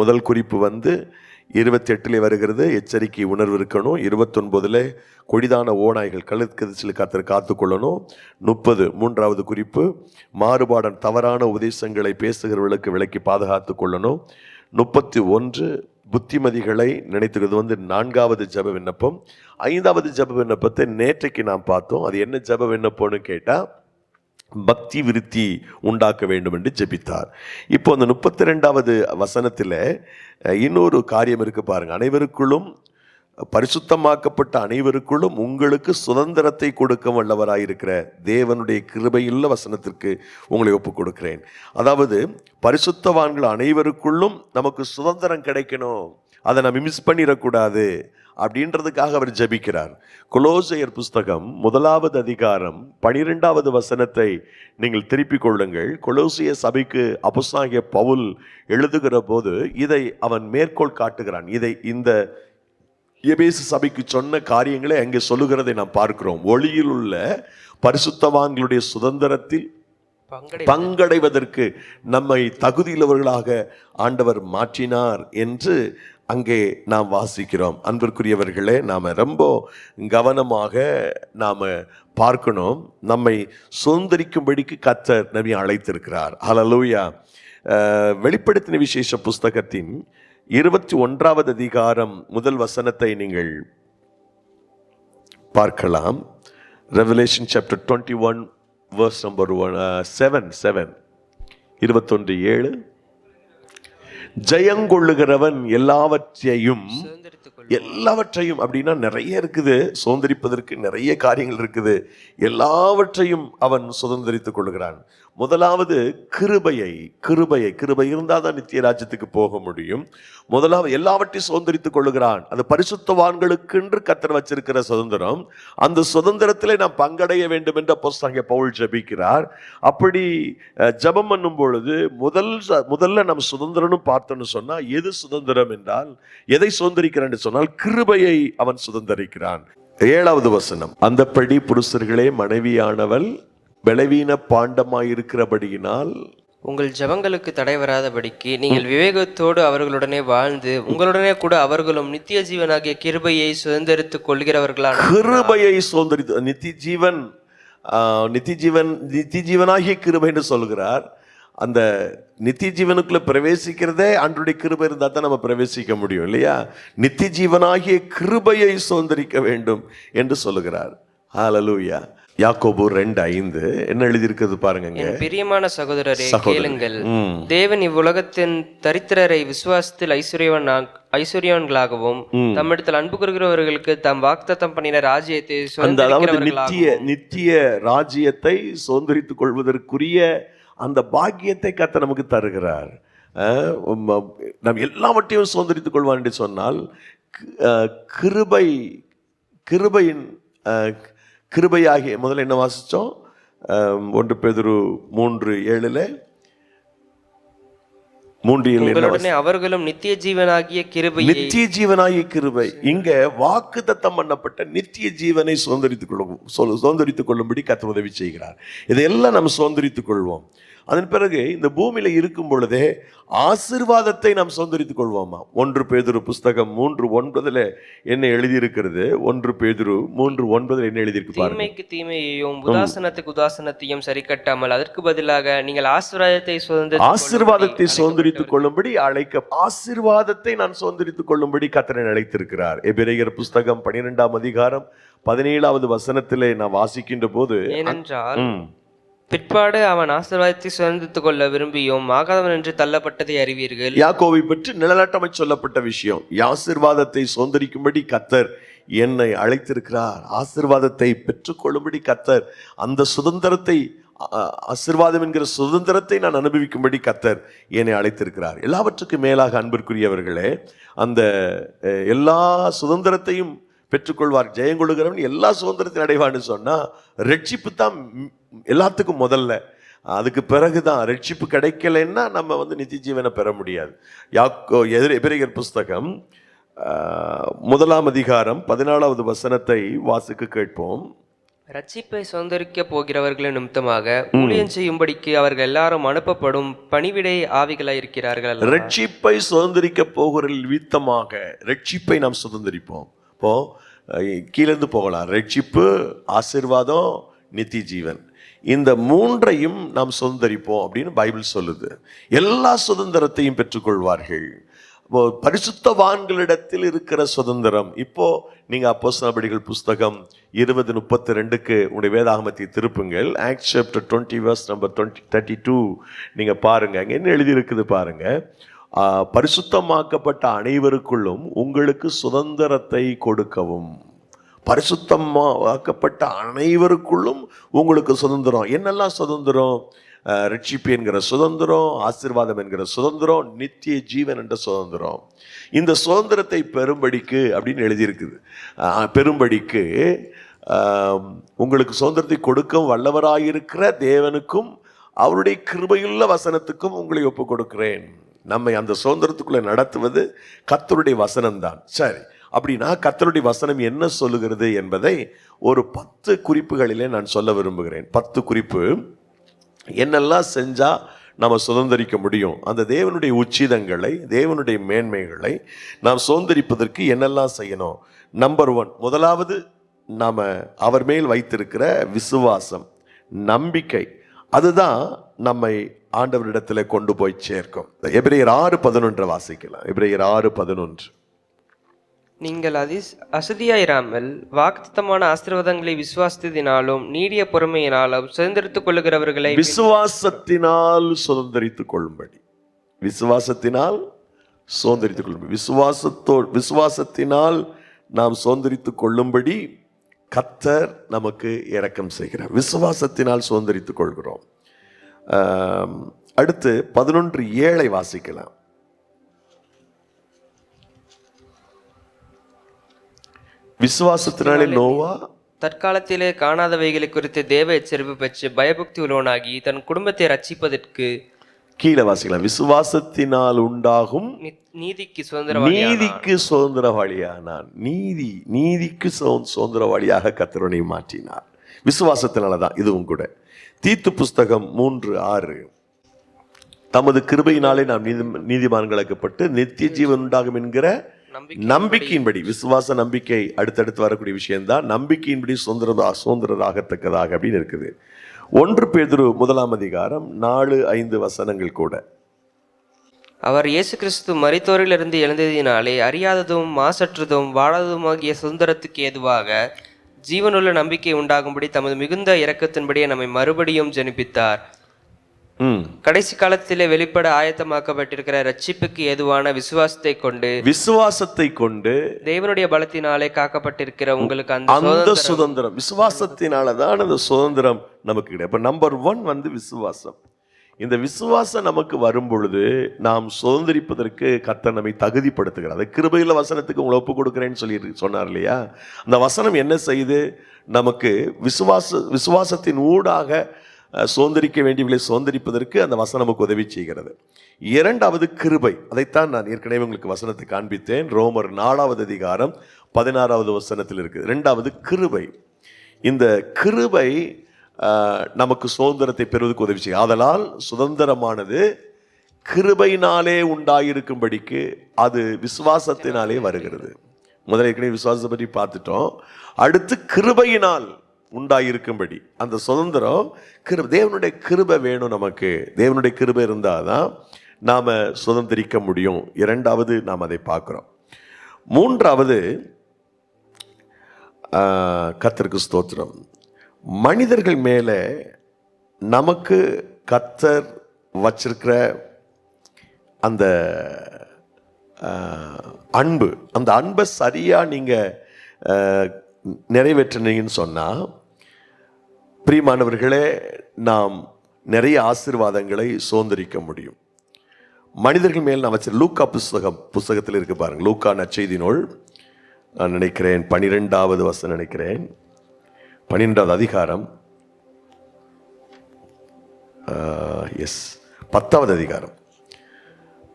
முதல் குறிப்பு 28 வருகிறது, எச்சரிக்கை உணர்வு இருக்கணும். 29 கொடிதான ஓநாய்கள் கழுக்கதில் காத்துக்கொள்ளணும். 30 3வது குறிப்பு, மாறுபாடன் தவறான உபதேசங்களை பேசுகிறவர்களுக்கு விலக்கி பாதுகாத்து கொள்ளணும். 31 புத்திமதிகளை நினைத்துக்கிறது 4வது ஜெப விண்ணப்பம். 5வது ஜெப விண்ணப்பத்தை நேற்றைக்கு நாம் பார்த்தோம். அது என்ன ஜெப விண்ணப்பம்னு கேட்டா, பக்தி விருத்தி உண்டாக்க வேண்டும் என்று ஜெபித்தார். இப்போ அந்த 32வது வசனத்தில் இன்னொரு காரியம் இருக்கு பாருங்க. அனைவருக்குள்ளும் பரிசுத்தமாக்கப்பட்ட அனைவருக்குள்ளும் உங்களுக்கு சுதந்திரத்தை கொடுக்க வல்லவராயிருக்கிற தேவனுடைய கிருபையுள்ள வசனத்திற்கு உங்களை ஒப்புக் கொடுக்கிறேன். அதாவது பரிசுத்தவான்கள் அனைவருக்குள்ளும் நமக்கு சுதந்திரம் கிடைக்கணும், அதை நம்ம மிஸ் பண்ணிடக்கூடாது அப்படின்றதுக்காக அவர் ஜெபிக்கிறார். கொலோசையர் புஸ்தகம் 1வது அதிகாரம் 12வது வசனத்தை நீங்கள் திருப்பிக் கொள்ளுங்கள். கொலோசிய சபைக்கு அப்போஸ்தலனாகிய பவுல் எழுதுகிற போது இதை அவன் மேற்கோள் காட்டுகிறான். இதை இந்த எபேசு சபைக்கு சொன்ன காரியங்களை அங்கே சொல்லுகிறதை நாம் பார்க்கிறோம். ஒளியில் உள்ள பரிசுத்தவான்களுடைய சுதந்திரத்தில் பங்கடைவதற்கு நம்மை தகுதியுள்ளவர்களாக ஆண்டவர் மாற்றினார் என்று அங்கே நாம் வாசிக்கிறோம். அன்பிற்குரியவர்களே, நாம் ரொம்ப கவனமாக நாம் பார்க்கணும். நம்மை சுதந்திரிக்கும்படிக்கு கர்த்தர் நம்மை அழைத்திருக்கிறார். ஹல்லேலூயா. வெளிப்படுத்தின விசேஷ புஸ்தகத்தின் 21வது அதிகாரம் முதல் வசனத்தை நீங்கள் பார்க்கலாம். ரெவலேஷன் சாப்டர் 21 verse number 7 21:7 ஜெயங்கொள்ளுகிறவன் எல்லாவற்றையும் அப்படின்னா நிறைய இருக்குது, சுதந்திரிப்பதற்கு நிறைய காரியங்கள் இருக்குது. எல்லாவற்றையும் அவன் சுதந்திரித்துக் கொள்ளுகிறான். முதலாவது கிருபை இருந்தால் தான் நித்திய ராஜ்யத்துக்கு போக முடியும். முதலாவது எல்லாவற்றையும் சுதந்திரித்துக் கொள்ளுகிறான். அது பரிசுத்தவான்களுக்கென்று கர்த்தர் வச்சிருக்கிற சுதந்திரம். அந்த சுதந்திரத்திலே நாம் பங்கடைய வேண்டும் என்று அப்போஸ்தலனாகிய பவுல் ஜெபிக்கிறார். அப்படி ஜெபம் பண்ணும் பொழுது முதல்ல நம்ம சுதந்திரம்னு பார்த்தோம்னு சொன்னா, எது சுதந்திரம் என்றால், எதை சுதந்திரிக்கிறான் சொன்னால் கிருபையை அவன் சுதந்திரிக்கிறான். 7வது வசனம், அந்தப்படி புருஷர்களே மனைவியானவள் பலவீன பாண்டமாயிருக்கிறபடியினால் உங்கள் ஜெபங்களுக்கு தடை வராதபடிக்கு நீங்கள் விவேகத்தோடு அவர்களுடனே வாழ்ந்து உங்களுடனே கூட அவர்களும் நித்திய ஜீவனாகிய கிருபையை சுதந்திரித்துக் கொள்கிறவர்களான கிருபையை சுதந்திரித்து நித்திய ஜீவனாகிய கிருபை என்று சொல்கிறார். அந்த நித்திய ஜீவனுக்குள்ள பிரவேசிக்கிறதே ஆண்டவருடைய கிருபை இருந்தால் தான் நம்ம பிரவேசிக்க முடியும் இல்லையா? நித்திய ஜீவனாகிய கிருபையை சுதந்திரிக்க வேண்டும் என்று சொல்லுகிறார். ஹல்லேலூயா. யாக்கோபு 2:5 என்ன எழுதியிருக்கிறது பாருங்க. என் பிரியமான சகோதரரே கேளுங்கள், தேவன் இவ்வுலகத்தின் தரித்திரரை விசுவாசத்தில் ஐஸ்வர்யவான்களாகவும் தம்மிடத்தில் அன்பு கூறுகிறவர்களுக்கு தாம் வாக்குத்தத்தம் பண்ணின ராஜ்யத்தை நித்திய ராஜ்யத்தை சுதந்திரித்துக் கொள்வதற்குரிய அந்த பாக்கியத்தை கர்த்தர் நமக்கு தருகிறார். நாம் எல்லாவற்றையும் சுதந்திரித்துக் கொள்வான் என்று சொன்னால், கிருபையாகிய முதல்ல என்ன வாசிச்சோம்? 1 பேதுரு 3:7 அவர்களும் நித்திய ஜீவனாகிய கிருபை. இங்க வாக்குத்தத்தம் பண்ணப்பட்ட நித்திய ஜீவனை சுதந்திரித்துக் கொள்ளும்படி கர்த்தர் உதவி செய்கிறார். இதையெல்லாம் நம்ம சுதந்திரித்துக் கொள்வோம். அதன் பிறகு இந்த பூமியில இருக்கும் பொழுதே ஆசீர்வாதத்தை நாம் சுதந்திரித்துக் கொள்வோமா? 1 பேதுரு புஸ்தகம் 3:9 என்ன எழுதியிருக்கிறது? 1 பேதுரு 3:9 என்ன எழுதியிருக்கு பாருங்க. தீமைக்கு தீமையையும் உதாசனத்துக்கு உதாசனத்தையும் சரி கட்டாமல் அதற்கு பதிலாக நீங்கள் ஆசீர்வாதத்தை சுதந்திரித்துக் கொள்ளும்படி ஆசீர்வாதத்தை நான் சுதந்திரித்துக் கொள்ளும்படி கர்த்தர் அழைத்திருக்கிறார். எபிரேயர் புஸ்தகம் 12ஆம் அதிகாரம் 17வது வசனத்திலே நான் வாசிக்கின்ற போது, ஏனென்றால் பிற்பாடு அவன் ஆசீர்வாதத்தை சுதந்திரித்துக் கொள்ள விரும்பியும் ஆகாதவன் என்று தள்ளப்பட்டதை அறிவீர்கள். யாக்கோவை பற்றி நிழலாட்டமாய் சொல்லப்பட்ட விஷயம். ஆசீர்வாதத்தை சுதந்திரிக்கும்படி கர்த்தர் என்னை அழைத்திருக்கிறார். ஆசீர்வாதத்தை பெற்றுக்கொள்ளும்படி கர்த்தர் அந்த சுதந்திரத்தை, ஆசீர்வாதம் என்கிற சுதந்திரத்தை நான் அனுபவிக்கும்படி கர்த்தர் என்னை அழைத்திருக்கிறார். எல்லாவற்றுக்கும் மேலாக அன்பிற்குரியவர்களே, அந்த எல்லா சுதந்திரத்தையும் பெற்றுக்கொள்வார். ஜெயம் கொள்ளுகிறவன் எல்லா சுதந்திரத்தையும் அடைவான்னு சொன்னா, ரட்சிப்பு தான் எல்லாத்துக்கும் முதல்ல. அதுக்கு பிறகுதான் ரட்சிப்பு கிடைக்கலைன்னா நம்ம நித்திய ஜீவனை பெற முடியாது. எபிரேயர் புஸ்தகம் 1 அதிகாரம் 14வது வசனத்தை வாசிக்க கேட்போம். ரட்சிப்பை சுதந்திரிக்க போகிறவர்கள் நிமித்தமாக ஊழியம் செய்யும்படிக்கு அவர்கள் எல்லாரும் அனுப்பப்படும் பணிவிடை ஆவிகளாய் இருக்கிறார்கள். ரட்சிப்பை சுதந்திரிக்க போகிற நிமித்தமாக ரட்சிப்பை நாம் சுதந்திரிப்போம். இப்போ கீழேந்து போகலாம். ரட்சிப்பு, ஆசீர்வாதம், நித்திய ஜீவன், இந்த மூன்றையும் நாம் சுதந்திரிப்போம் அப்படின்னு பைபிள் சொல்லுது. எல்லா சுதந்திரத்தையும் பெற்றுக்கொள்வார்கள். பரிசுத்தவான்களிடத்தில் இருக்கிற சுதந்திரம். இப்போ நீங்க அப்போஸ்தலர்கள் புஸ்தகம் 20:32 உடைய வேதாகமத்தை திருப்புங்கள். ஆக்ட்ஸ் சாப்டர் 20 verse number 32 நீங்க பாருங்க. அங்க என்ன எழுதி இருக்குது பாருங்க. பரிசுத்தமாக்கப்பட்ட அனைவருக்குள்ளும் உங்களுக்கு சுதந்திரத்தை கொடுக்கவும். பரிசுத்தமாக்கப்பட்ட அனைவருக்குள்ளும் உங்களுக்கு சுதந்திரம். என்னெல்லாம் சுதந்திரம்? ரட்சிப்பு என்கிற சுதந்திரம், ஆசீர்வாதம் என்கிற சுதந்திரம், நித்திய ஜீவன் என்ற சுதந்திரம். இந்த சுதந்திரத்தை பெரும்படிக்கு அப்படின்னு எழுதியிருக்குது. பெரும்படிக்கு உங்களுக்கு சுதந்திரத்தை கொடுக்க வல்லவராயிருக்கிற தேவனுக்கும் அவருடைய கிருபையுள்ள வசனத்துக்கும் உங்களை ஒப்பு கொடுக்கிறேன். நம்மை அந்த சுதந்திரத்துக்குள்ள நடத்துவது கர்த்தருடைய வசனம்தான். சரி, அப்படின்னா கர்த்தருடைய வசனம் என்ன சொல்லுகிறது என்பதை ஒரு 10 குறிப்புகளிலே நான் சொல்ல விரும்புகிறேன். 10 குறிப்பு. என்னெல்லாம் செஞ்சா நம்ம சுதந்திரிக்க முடியும், அந்த தேவனுடைய உச்சிதங்களை, தேவனுடைய மேன்மைகளை நாம் சுதந்திரிப்பதற்கு என்னெல்லாம் செய்யணும். நம்பர் 1, முதலாவது நாம அவர் மேல் வைத்திருக்கிற விசுவாசம், நம்பிக்கை, அதுதான் நம்மை ஆண்டவரிடத்தில் கொண்டு போய் சேர்க்கும். எபிரேயர் 6:11 வாசிக்கலாம். எபிரேயர் 6:11. நீங்கள் அசதியாயிராமல் வாக்குத்தத்தமான ஆசீர்வாதங்களை விசுவாசத்தினாலும் நீடிய பொறுமையினாலும் சுதந்திரித்துக் கொள்ளுகிறவர்களை விசுவாசத்தினால் சுதந்திரித்துக் கொள்ளும்படி, விசுவாசத்தினால் சுதந்திரித்துக் கொள்ளும்படி, விசுவாசத்தினால் நாம் சுதந்திரித்துக் கொள்ளும்படி கர்த்தர் நமக்கு இரக்கம் செய்கிறார். விசுவாசத்தினால் சுதந்திரித்துக் கொள்கிறோம். அடுத்து 11:7 வாசிக்கலாம். விசுவாசத்தினாலே நோவா தற்காலத்திலே காணாதவைகளை குறித்து தேவ எச்சரிப்பு பெற்று பயபக்தி உள்ளவனாகி தன் குடும்பத்தை ரட்சிப்பதற்கு, கீழே வாசிக்கலாம், விசுவாசத்தினால் உண்டாகும் நீதிக்கு சுதந்திரவாளியானான். நீதிக்கு சுதந்திரவாளியாக கர்த்தரை மாற்றினார். விசுவாசத்தினாலதான். இதுவும் கூட தீத்து புஸ்தகம் 3:6, தமது கிருபையினாலே நாம் நீதிமான்களாக்கப்பட்டு நித்திய ஜீவன் உண்டாகும் என்கிற நம்பிக்கையின்படி. விசுவாச நம்பிக்கை அடுத்தடுத்து வரக்கூடிய விஷயம்தான். நம்பிக்கையின்படி சுதந்திரராகத்தக்கதாக அப்படின்னு இருக்குது. 1 பேதுரு 1 அதிகாரம் 4-5 வசனங்கள் கூட. அவர் இயேசு கிறிஸ்து மரித்தோரிலிருந்து எழுந்ததினாலே அறியாததும் மாசற்றதும் வாழாததுமாகிய சுதந்திரத்துக்கு ஏதுவாக ஜீவனுள்ள நம்பிக்கை உண்டாகும்படி தமது மிகுந்த இரக்கத்தின்படியே நம்மை மறுபடியும் ஜெனிப்பித்தார். கடைசி காலத்திலே வெளிப்பட ஆயத்தமாக்கப்பட்டிருக்கிற ரட்சிப்புக்கு ஏதுவான விசுவாசத்தை கொண்டு தேவனுடைய பலத்தினாலே காக்கப்பட்டிருக்கிற உங்களுக்கு அந்த சுதந்திரம், விசுவாசத்தினாலதான் அந்த சுதந்திரம் நமக்கு கிடைக்கும். இப்ப நம்பர் 1 விசுவாசம். இந்த விசுவாசம் நமக்கு வரும் பொழுது நாம் சுதந்திரிப்பதற்கு கர்த்தர் நம்மை தகுதிப்படுத்துகிறார். அது கிருபையுள்ள வசனத்துக்கு உங்களை ஒப்பு கொடுக்கிறேன்னு சொன்னார் இல்லையா? அந்த வசனம் என்ன செய்யுது? நமக்கு விசுவாசத்தின் ஊடாக சுதந்திரிக்க வேண்டியவர்களை சுதந்திரிப்பதற்கு அந்த வசனம் நமக்கு உதவி செய்கிறது. 2வது கிருபை. அதைத்தான் நான் ஏற்கனவே உங்களுக்கு வசனத்தை காண்பித்தேன். ரோமர் 4 அதிகாரம் 16வது வசனத்தில் இருக்குது. 2வது கிருபை. இந்த கிருபை நமக்கு சுதந்திரத்தை பெறுவதற்கு உதவி செய்யும். ஆதலால் சுதந்திரமானது கிருபையினாலே உண்டாயிருக்கும்படிக்கு அது விசுவாசத்தினாலே வருகிறது. முதல்ல ஏற்கனவே விசுவாசத்தை பற்றி பார்த்துட்டோம். அடுத்து கிருபையினால் உண்டாயிருக்கும்படி அந்த சுதந்திரம் தேவனுடைய கிருபை வேணும் நமக்கு. தேவனுடைய கிருபை இருந்தாதான் நாம சுதந்திரிக்க முடியும். 2வது நாம் அதை பார்க்கிறோம். 3வது கர்த்தருக்கு ஸ்தோத்திரம், மனிதர்கள் மேலே நமக்கு கர்த்தர் வச்சிருக்கிற அந்த அன்பு, அந்த அன்பை சரியாக நீங்கள் நிறைவேற்றினீங்கன்னு சொன்னால், பிரியமானவர்களே, நாம் நிறைய ஆசீர்வாதங்களை சுதந்திரிக்க முடியும். மனிதர்கள் மேல் நான் வச்சிருக்க லூக்கா புஸ்தகத்தில் இருக்கு பாருங்க. லூக்கா நற்செய்தி நூல், நான் நினைக்கிறேன் 12வது வசனம், நினைக்கிறேன் 12வது அதிகாரம்,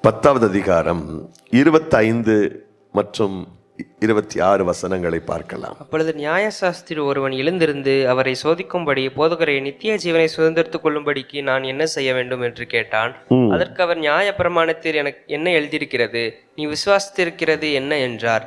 10வது அதிகாரம் 25 மற்றும் 26 வசனங்களை பார்க்கலாம். அப்பொழுது நியாயசாஸ்திரி ஒருவன் எழுந்திருந்து அவரை சோதிக்கும்படி, போதகரை, நித்திய ஜீவனை சுதந்திரத்துக் கொள்ளும்படிக்கு நான் என்ன செய்ய வேண்டும் என்று கேட்டான். அதற்கு அவர், நியாய பிரமாணத்தில் எனக்கு என்ன எழுதியிருக்கிறது, நீ விசுவாசித்திருக்கிறது என்ன என்றார்.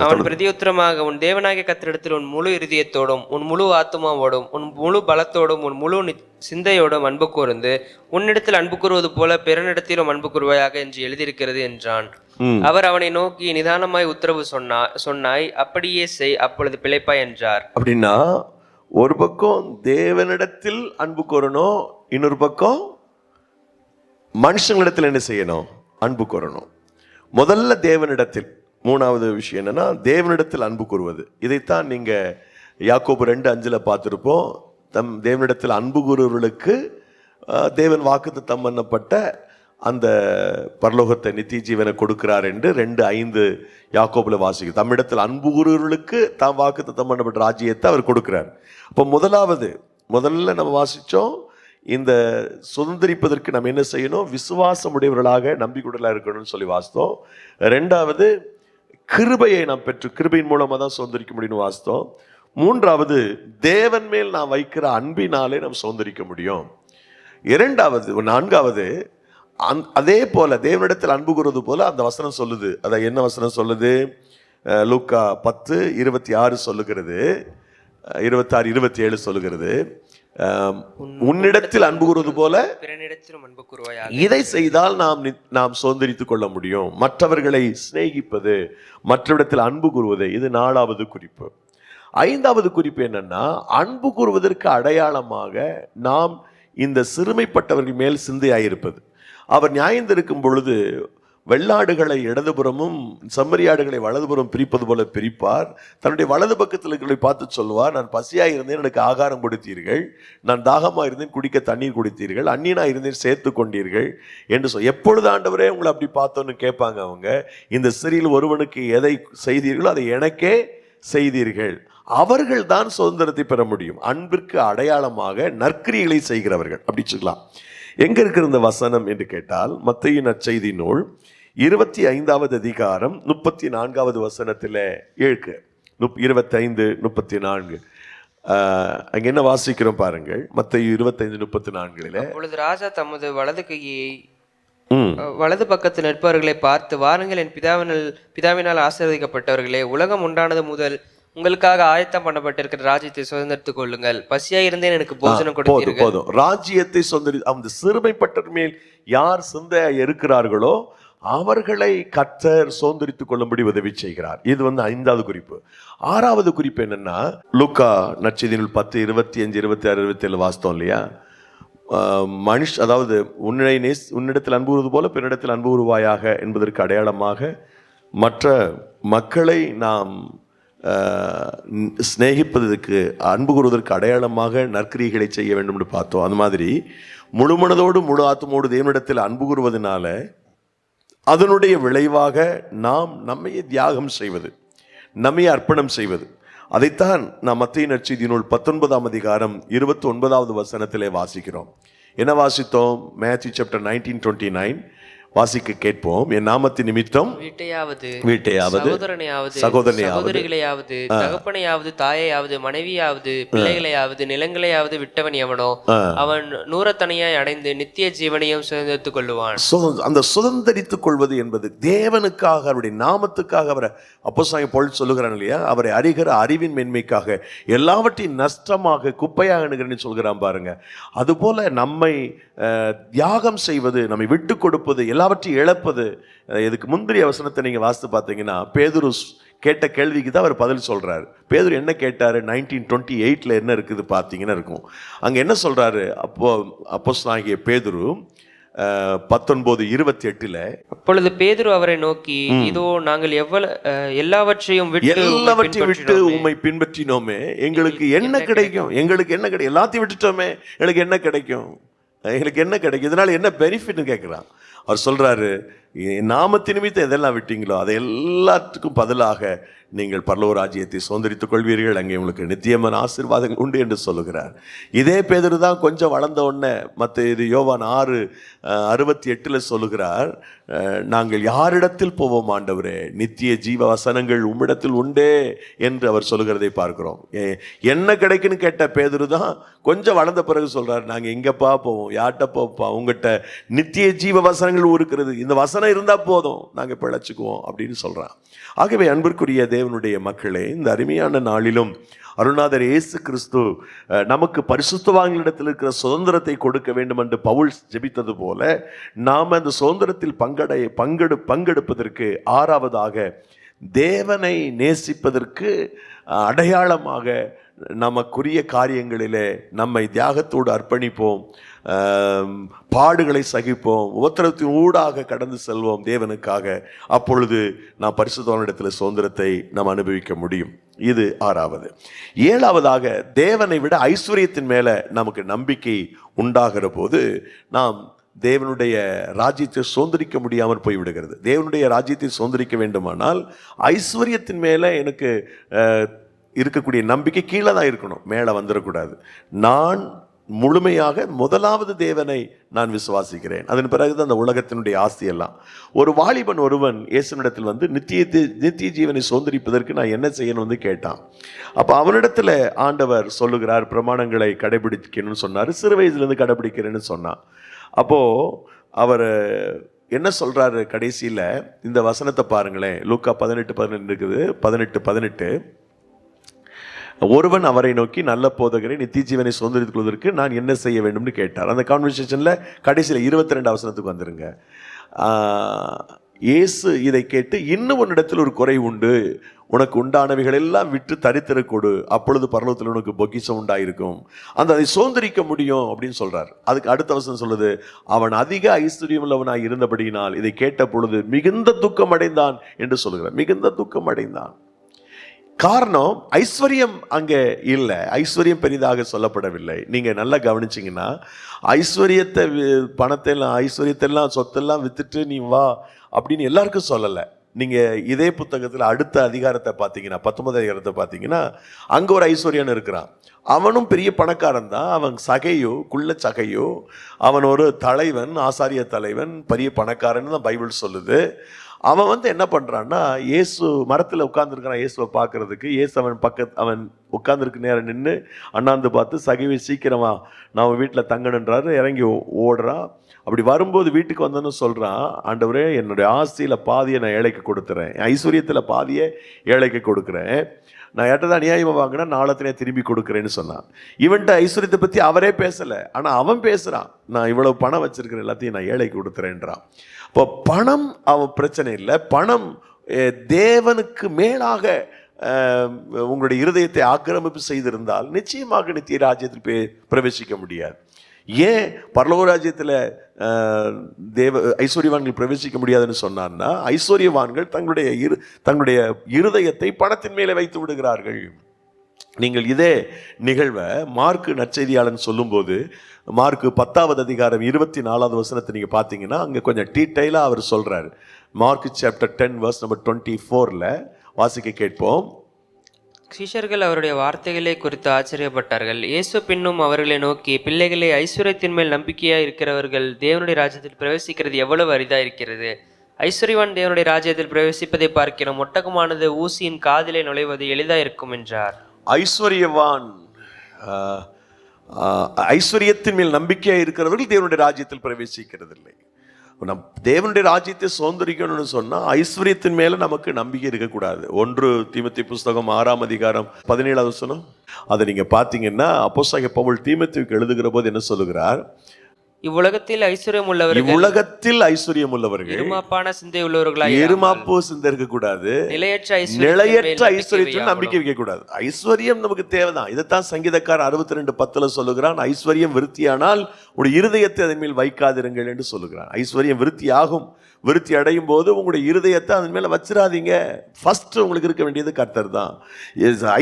அவன் பிரதியுத்தரமாக, உன் தேவனாகிய கர்த்தரிடத்தில் உன் முழு இருதயத்தோடும், உன் முழு ஆத்துமாவோடும், உன் முழு பலத்தோடும், உன் முழு சிந்தையோடும் அன்பு கூர்ந்து, உன்னிடத்தில் அன்பு கூறுவது போல பிறனிடத்திலும் அன்பு கூறுவாயாக என்று எழுதியிருக்கிறது என்றான். அவர் அவனை நோக்கி, நிதானமாய் உத்தரவு சொன்னாய், அப்படியே செய், அப்பொழுது பிழைப்பாய் என்றார். அப்படின்னா ஒரு பக்கம் தேவனிடத்தில் அன்பு கூறணும், இன்னொரு பக்கம் மனுஷங்களிடத்தில் என்ன செய்யணும், அன்பு கூறணும். முதல்ல தேவனிடத்தில். மூணாவது விஷயம் என்னன்னா, தேவனிடத்தில் அன்பு கூறுவது. இதைத்தான் நீங்க யாக்கோபு 2:5 பார்த்திருப்போம். தேவனிடத்தில் அன்பு கூறுவர்களுக்கு தேவன் வாக்குத்தத்தம் பண்ணப்பட்ட அந்த பரலோகத்தை, நித்திய ஜீவனை கொடுக்கிறார் என்று 2:5 யாக்கோபுல வாசிக்கும். தம்மிடத்தில் அன்பு கூறுவர்களுக்கு தாம் வாக்குத்தத்தம் பண்ணப்பட்ட ராஜ்யத்தை அவர் கொடுக்கிறார். அப்போ முதல்ல நம்ம வாசிச்சோம், இந்த சுதந்திரிப்பதற்கு நம்ம என்ன செய்யணும், விசுவாசம் உடையவர்களாக நம்பிக்கையுள்ளவர்களாக இருக்கணும்னு சொல்லி வாசித்தோம். 2வது, கிருபையை நாம் பெற்று கிருபையின் மூலமாக தான் சுதந்திரிக்க முடியும்னு வாசித்தோம். 3வது, தேவன் மேல் நாம் வைக்கிற அன்பினாலே நாம் சுதந்திரிக்க முடியும். 4வது, அதே போல தேவனிடத்தில் அன்பு கூறுவது போல அந்த வசனம் சொல்லுது. அதான் என்ன வசனம் சொல்லுது? லூக்கா 10:26 சொல்லுகிறது, 26-27 சொல்லுகிறது. உன்னிடத்தில் அன்பு கூறுவது போல பிறனிடத்திலும் அன்பு கூறுவாயாக. இதை செய்தால் நாம் சுதந்திரித்துக் கொள்ள முடியும். மற்றவர்களை சிநேகிப்பது, மற்றவரிடத்தில் அன்பு கூறுவது, இது 4வது குறிப்பு. 5வது குறிப்பு என்னன்னா, அன்பு கூறுவதற்கு அடையாளமாக நாம் இந்த சிறுமைப்பட்டவர்கள் மேல் சிந்தையாயிருப்பது. அவர் நியாயந்திருக்கும் பொழுது வெள்ளாடுகளை இடதுபுறமும் செம்மறியாடுகளை வலதுபுறம் பிரிப்பது போல பிரிப்பார். தன்னுடைய வலது பக்கத்தில் இருக்கிறவர்களை பார்த்து சொல்வார், நான் பசியாக இருந்தேன், எனக்கு ஆகாரம் கொடுத்தீர்கள், நான் தாகமாக இருந்தேன், குடிக்க தண்ணீர் கொடுத்தீர்கள், அந்நியனாக இருந்தேன், சேர்த்து கொண்டீர்கள் என்று எப்பொழுது ஆண்டவரே உங்களை அப்படி பார்த்தோன்னு கேட்பாங்க அவங்க. இந்த சிறியில் ஒருவனுக்கு எதை செய்தீர்களோ அதை எனக்கே செய்தீர்கள். அவர்கள் தான் சுதந்திரத்தை பெற முடியும். அன்பிற்கு அடையாளமாக நற்கிரியைகளை செய்கிறவர்கள். அப்படி சொல்லலாம். எங்க இருக்கிற இந்த வசனம் என்று கேட்டால், மத்தேயு நற்செய்தி நூல் 25வது அதிகாரம் 34வது வசனத்தில் 25-34 அங்க என்ன வாசிக்கிறோம் பாருங்கள். மத்தேயு 25-34. அப்பொழுது ராஜா தமது வலது கையை வலது பக்கத்தில் நிற்பவர்களை பார்த்து, வாருங்கள், என் பிதாவினால் ஆசீர்வதிக்கப்பட்டவர்களே, உலகம் உண்டானது முதல் உங்களுக்காக ஆயத்தம் பண்ணப்பட்டிருக்கிற ராஜ்யத்தை சுதந்திரத்துக் கொள்ளுங்கள். பசியா இருந்தேன், எனக்கு போஜனம் கொடுத்தீர்கள். போதும். ராஜ்யத்தை சுதந்திரி, அந்த சிறுமைப்பட்டவர் மேல் யார் சிந்தையா இருக்கிறார்களோ அவர்களை கர்த்தர் சுதந்திரித்துக் கொள்ளும்படி உதவி செய்கிறார். இது 5வது குறிப்பு. 6வது குறிப்பு என்னன்னா, லூக்கா நற்செய்தி 10:25-26-27 வாசித்தோம் இல்லையா? அதாவது உன்னிடத்தில் அன்பு கூறுவது போல பிறனிடத்தில் அன்பு கூறுவாயாக என்பதற்கு அடையாளமாக மற்ற மக்களை நாம் சிநேகிப்பதற்கு, அன்பு கூறுவதற்கு அடையாளமாக நற்கிரியைகளை செய்ய வேண்டும் என்று பார்த்தோம். அது மாதிரி முழு மனதோடு முழு ஆத்துமோடு தேவனிடத்தில் அன்பு கூறுவதனால அதனுடைய விளைவாக நாம் நம்மையே தியாகம் செய்வது, நம்மையே அர்ப்பணம் செய்வது. அதைத்தான் நாம் மத்தேயு நற்செய்தி நூல் 19ஆம் அதிகாரம் 29வது வசனத்திலே வாசிக்கிறோம். என்ன வாசித்தோம்? Matthew chapter 19:29 வாசிக்க கேட்போம். என் நாமத்தின் நிமித்தம் வீட்டையாவது சகோதரனையாவது தகப்பனையாவது தாயையாவது மனைவியாவது பிள்ளைகளையாவது நிலங்களையாவது விட்டவன் எவனோ அவன் நூறத்தனையாய் அடைந்து நித்திய ஜீவனையும் சுதந்திரித்துக் கொள்ளுவான். அந்த சுதந்திரித்துக் கொள்வது என்பது தேவனுக்காக, அவருடைய நாமத்துக்காக. அவரை அப்போஸ்தலன் பவுல் சொல்லுகிறான் இல்லையா, அவரை அறிகிற அறிவின் மேன்மைக்காக எல்லாவற்றையும் நஷ்டமாக குப்பையாக எண்ணுகிறேன்னு சொல்கிறான் பாருங்க. அதுபோல நம்மை தியாகம் செய்வது, நம்மை விட்டு கொடுப்பது, எல்லாவற்றையும் இழப்பது. இதுக்கு முந்திரிய வசனத்தை நீங்க வாசித்து பார்த்தீங்கன்னா, பேதுரு கேட்ட கேள்விக்கு தான் அவர் பதில் சொல்கிறார். பேதுரு என்ன கேட்டார்? 1928 என்ன இருக்குது பார்த்தீங்கன்னா இருக்கும். அங்கே என்ன சொல்கிறாரு? அப்போஸ்தலனாகிய பேதுரு 19:28 அப்பொழுது பேதுரு அவரை நோக்கி, இதோ நாங்கள் எல்லாவற்றையும் விட்டு உம்மை பின்பற்றினோமே, எங்களுக்கு என்ன கிடைக்கும்? எங்களுக்கு என்ன கிடைக்கும்? எல்லாத்தையும் விட்டுட்டோமே, எங்களுக்கு என்ன கிடைக்கும்? எங்களுக்கு என்ன கிடைக்கும்? இதனால என்ன பெனிஃபிட்னு கேட்குறான். அவர் சொல்றாரு, நாமத்து நிமித்தம் எதெல்லாம் விட்டீங்களோ அதை எல்லாத்துக்கும் பதிலாக நீங்கள் பரலோக ராஜ்யத்தை சுதந்திரித்துக் கொள்வீர்கள், அங்கே உங்களுக்கு நித்தியமான ஆசீர்வாதங்கள் உண்டு என்று சொல்லுகிறார். இதே பேதுரு தான் கொஞ்சம் வளர்ந்த உடனே இது யோவான் 6:68 சொல்லுகிறார், நாங்கள் யாரிடத்தில் போவோம் ஆண்டவரே, நித்திய ஜீவ வசனங்கள் உம்மிடத்தில் உண்டே என்று அவர் சொல்லுகிறதை பார்க்கிறோம். என்ன கிடைக்குன்னு கேட்ட பேதுரு தான் கொஞ்சம் வளர்ந்த பிறகு சொல்றாரு, நாங்கள் எங்கப்பா போவோம், யார்கிட்ட போப்பா, உங்ககிட்ட நித்திய ஜீவ வசனங்கள் இருக்கிறது, இந்த வசனம் இருந்தா போதும், நாங்கள் பிழைச்சுக்குவோம் அப்படின்னு சொல்றான். ஆகவே அன்பிற்குரிய தேவனுடைய மக்களே, இந்த அருமையான நாளிலும் அருள்நாதர் இயேசு கிறிஸ்து நமக்கு பரிசுத்தவான்களிடத்தில் இருக்கிற சுதந்திரத்தை கொடுக்க வேண்டும் என்று பவுல் ஜெபித்தது போல, நாம் அந்த சுதந்திரத்தில் பங்கெடுப்பதற்கு ஆறாவதாக தேவனை நேசிப்பதற்கு அடையாளமாக நமக்குரிய காரியங்களிலே நம்மை தியாகத்தோடு அர்ப்பணிப்போம், பாடுகளை சகிப்போம், உபத்திரத்தின் ஊடாக கடந்து செல்வோம் தேவனுக்காக. அப்பொழுது நாம் பரிசுத்தவானிடத்தில் சுதந்திரத்தை நாம் அனுபவிக்க முடியும். இது ஆறாவது. ஏழாவதாக, தேவனை விட ஐஸ்வர்யத்தின் மேல நமக்கு நம்பிக்கை உண்டாகிற போது நாம் தேவனுடைய ராஜ்யத்தை சுதந்திரிக்க முடியாமல் போய்விடுகிறது. தேவனுடைய ராஜ்யத்தை சுதந்திரிக்க வேண்டுமானால் ஐஸ்வர்யத்தின் மேல எனக்கு இருக்கக்கூடிய நம்பிக்கை கீழே தான் இருக்கணும், மேலே வந்துடக்கூடாது. நான் முழுமையாக முதலாவது தேவனை நான் விசுவாசிக்கிறேன், அதன் பிறகுதான் அந்த உலகத்தினுடைய ஆஸ்தியெல்லாம். ஒரு வாலிபன் ஒருவன் இயேசுவிடத்தில் வந்து நித்திய ஜீவனை சுதந்திரிப்பதற்கு நான் என்ன செய்யணும்னு கேட்டான். அப்போ அவனிடத்தில் ஆண்டவர் சொல்லுகிறார், பிரமாணங்களை கடைபிடிக்கணும்னு சொன்னார், சிறு வயசுலேருந்து கடைபிடிக்கிறேன்னு சொன்னான். அப்போது அவர் என்ன சொல்கிறாரு கடைசியில்? இந்த வசனத்தை பாருங்களேன், லூக்கா 18:18 இருக்குது. 18:18 ஒருவன் அவரை நோக்கி, நல்ல போதகரை, நித்திய ஜீவனை சுதந்திரித்துக் கொள்வதற்கு நான் என்ன செய்ய வேண்டும்னு கேட்டார். அந்த கான்வர்சேஷனில் கடைசியில் 22 வசனத்துக்கு வந்துருங்க. இயேசு இதை கேட்டு, இன்னும் உன்னிடத்தில் ஒரு குறை உண்டு, உனக்கு உண்டானவைகள் எல்லாம் விட்டு தரித்திர கொடு, அப்பொழுது பரலோகத்தில் உனக்கு பொக்கிஷம் உண்டாயிருக்கும், அதை சுதந்திரிக்க முடியும் அப்படின்னு சொல்றார். அதுக்கு அடுத்த வசனம் சொல்லுது, அவன் அதிக ஐஸ்வர்யம் உள்ளவனாய் இருந்தபடியினால் இதை கேட்ட பொழுது மிகுந்த துக்கம் அடைந்தான் என்று சொல்லுகிறார். மிகுந்த துக்கம் அடைந்தான். காரணம், ஐஸ்வர்யம் அங்கே இல்லை, ஐஸ்வர்யம் பெரிதாக சொல்லப்படவில்லை. நீங்க நல்லா கவனிச்சிங்கன்னா, ஐஸ்வர்யத்தை ஐஸ்வர்யத்தெல்லாம் சொத்தெல்லாம் வித்துட்டு நீ வா அப்படின்னு எல்லாருக்கும் சொல்லலை. நீங்கள் இதே புத்தகத்தில் அடுத்த அதிகாரத்தை பார்த்தீங்கன்னா, 19 அதிகாரத்தை பார்த்தீங்கன்னா, அங்கே ஒரு ஐஸ்வர்யன் இருக்கிறான். அவனும் பெரிய பணக்காரன் தான். அவன் குள்ள சகையோ, அவன் ஒரு தலைவன், ஆசாரிய தலைவன், பெரிய பணக்காரன் தான் பைபிள் சொல்லுது. அவன் என்ன பண்ணுறான்னா, இயேசு மரத்தில் உட்கார்ந்துருக்கிறான், இயேசுவை பார்க்கறதுக்கு. இயேசு அவன் உட்கார்ந்துருக்கு நேரம் நின்று அண்ணாந்து பார்த்து, சகைவை சீக்கிரமா நான் வீட்டில் தங்கணுன்றாரு. இறங்கி ஓடுறான். அப்படி வரும்போது வீட்டுக்கு வந்தோன்னு சொல்கிறான், ஆண்டவரே, என்னுடைய ஆஸ்தியில் பாதியை நான் ஏழைக்கு கொடுத்துறேன், ஐஸ்வர்யத்தில் பாதியை ஏழைக்கு கொடுக்குறேன், நான் ஏட்டதான் அநியாயமாக வாங்கினா நாளத்தினே திரும்பி கொடுக்குறேன்னு சொன்னான். இவன்ட்ட ஐஸ்வர்யத்தை பற்றி அவரே பேசலை, ஆனால் அவன் பேசுகிறான், நான் இவ்வளவு பணம் வச்சிருக்கிறேன், எல்லாத்தையும் நான் ஏழைக்கு கொடுத்துறேன்றான். இப்போ பணம் அவன் பிரச்சனை இல்லை. பணம் தேவனுக்கு மேலாக உங்களுடைய இருதயத்தை ஆக்கிரமிப்பு செய்திருந்தால் நிச்சயமாக நித்திய ராஜ்யத்தில் பிரவேசிக்க முடியாது. ஏன் பரலோக ராஜ்யத்தில் ஐஸ்வர்யவான்கள் பிரவேசிக்க முடியாதுன்னு சொன்னான்னா, ஐஸ்வர்யவான்கள் தங்களுடைய இருதயத்தை பணத்தின் மேலே வைத்து விடுகிறார்கள். நீங்கள் இதே நிகழ்வை மார்க்கு நற்செய்தியாளன் சொல்லும்போது, மார்க்கு 10வது அதிகாரம் 24வது வசனத்தை நீங்கள் பார்த்தீங்கன்னா, அங்கே கொஞ்சம் டீட்டெயிலாக அவர் சொல்கிறார். மார்க் சாப்டர் 10 verse number 24 வாசிக்க கேட்போம். சீஷர்கள் அவருடைய வார்த்தைகளை குறித்து ஆச்சரியப்பட்டார்கள். இயேசு பின்னும் அவர்களை நோக்கி, பிள்ளைகளை, ஐஸ்வர்யத்தின் மேல் நம்பிக்கையாக இருக்கிறவர்கள் தேவனுடைய ராஜ்யத்தில் பிரவேசிக்கிறது எவ்வளவு அரிதாக இருக்கிறது. ஐஸ்வர்யவான் தேவனுடைய ராஜ்யத்தில் பிரவேசிப்பதை பார்க்கிறோம், ஒட்டகமானது ஊசியின் காதிலே நுழைவது எளிதாக இருக்கும் என்றார். ஐஸ்வர்யவான், ஐஸ்வர்யத்தின் மேல் நம்பிக்கையாக இருக்கிறவர்கள் தேவனுடைய ராஜ்யத்தில் பிரவேசிக்கிறது இல்லை. நம் தேவனுடைய ராஜ்யத்தை சுதந்திரிக்கணும்னு சொன்னால் ஐஸ்வர்யத்தின் மேலே நமக்கு நம்பிக்கை இருக்கக்கூடாது. 1 தீமோத்தேயு புஸ்தகம் 6ஆம் அதிகாரம் 17வது வசனம், அதை நீங்கள் பார்த்தீங்கன்னா, அப்போஸ்தலனாகிய பவுல் தீமோத்தேயுவுக்கு எழுதுகிற போது என்ன சொல்லுகிறார்? இவ்வுலகத்தில் ஐஸ்வர்யம் உள்ளவர்கள் இவ்வுலகத்தில் ஐஸ்வர்யம் உள்ளவர்கள் இருமாப்பான சிந்தை உள்ளவர்களாய் எருமாப்போ சிந்தை இருக்க கூடாது, நிலையற்ற நிலையற்ற ஐஸ்வர்யத்தில் நம்பிக்கை வைக்க கூடாது. ஐஸ்வர்யம் நமக்கு தேவைதான். இதைத்தான் சங்கீதக்காரர் 62:10 சொல்லுகிறான், ஐஸ்வர்யம் விருத்தியானால் உங்களுடைய இருதயத்தை அதன் மேல் வைக்காதிருங்கள் என்று சொல்லுகிறான். ஐஸ்வர்யம் விருத்தியாகும், விருத்தி அடையும் போது உங்களுடைய இருதயத்தை அதன் மேல வச்சிடாதீங்க. ஃபர்ஸ்ட் உங்களுக்கு இருக்க வேண்டியது கர்த்தர் தான்.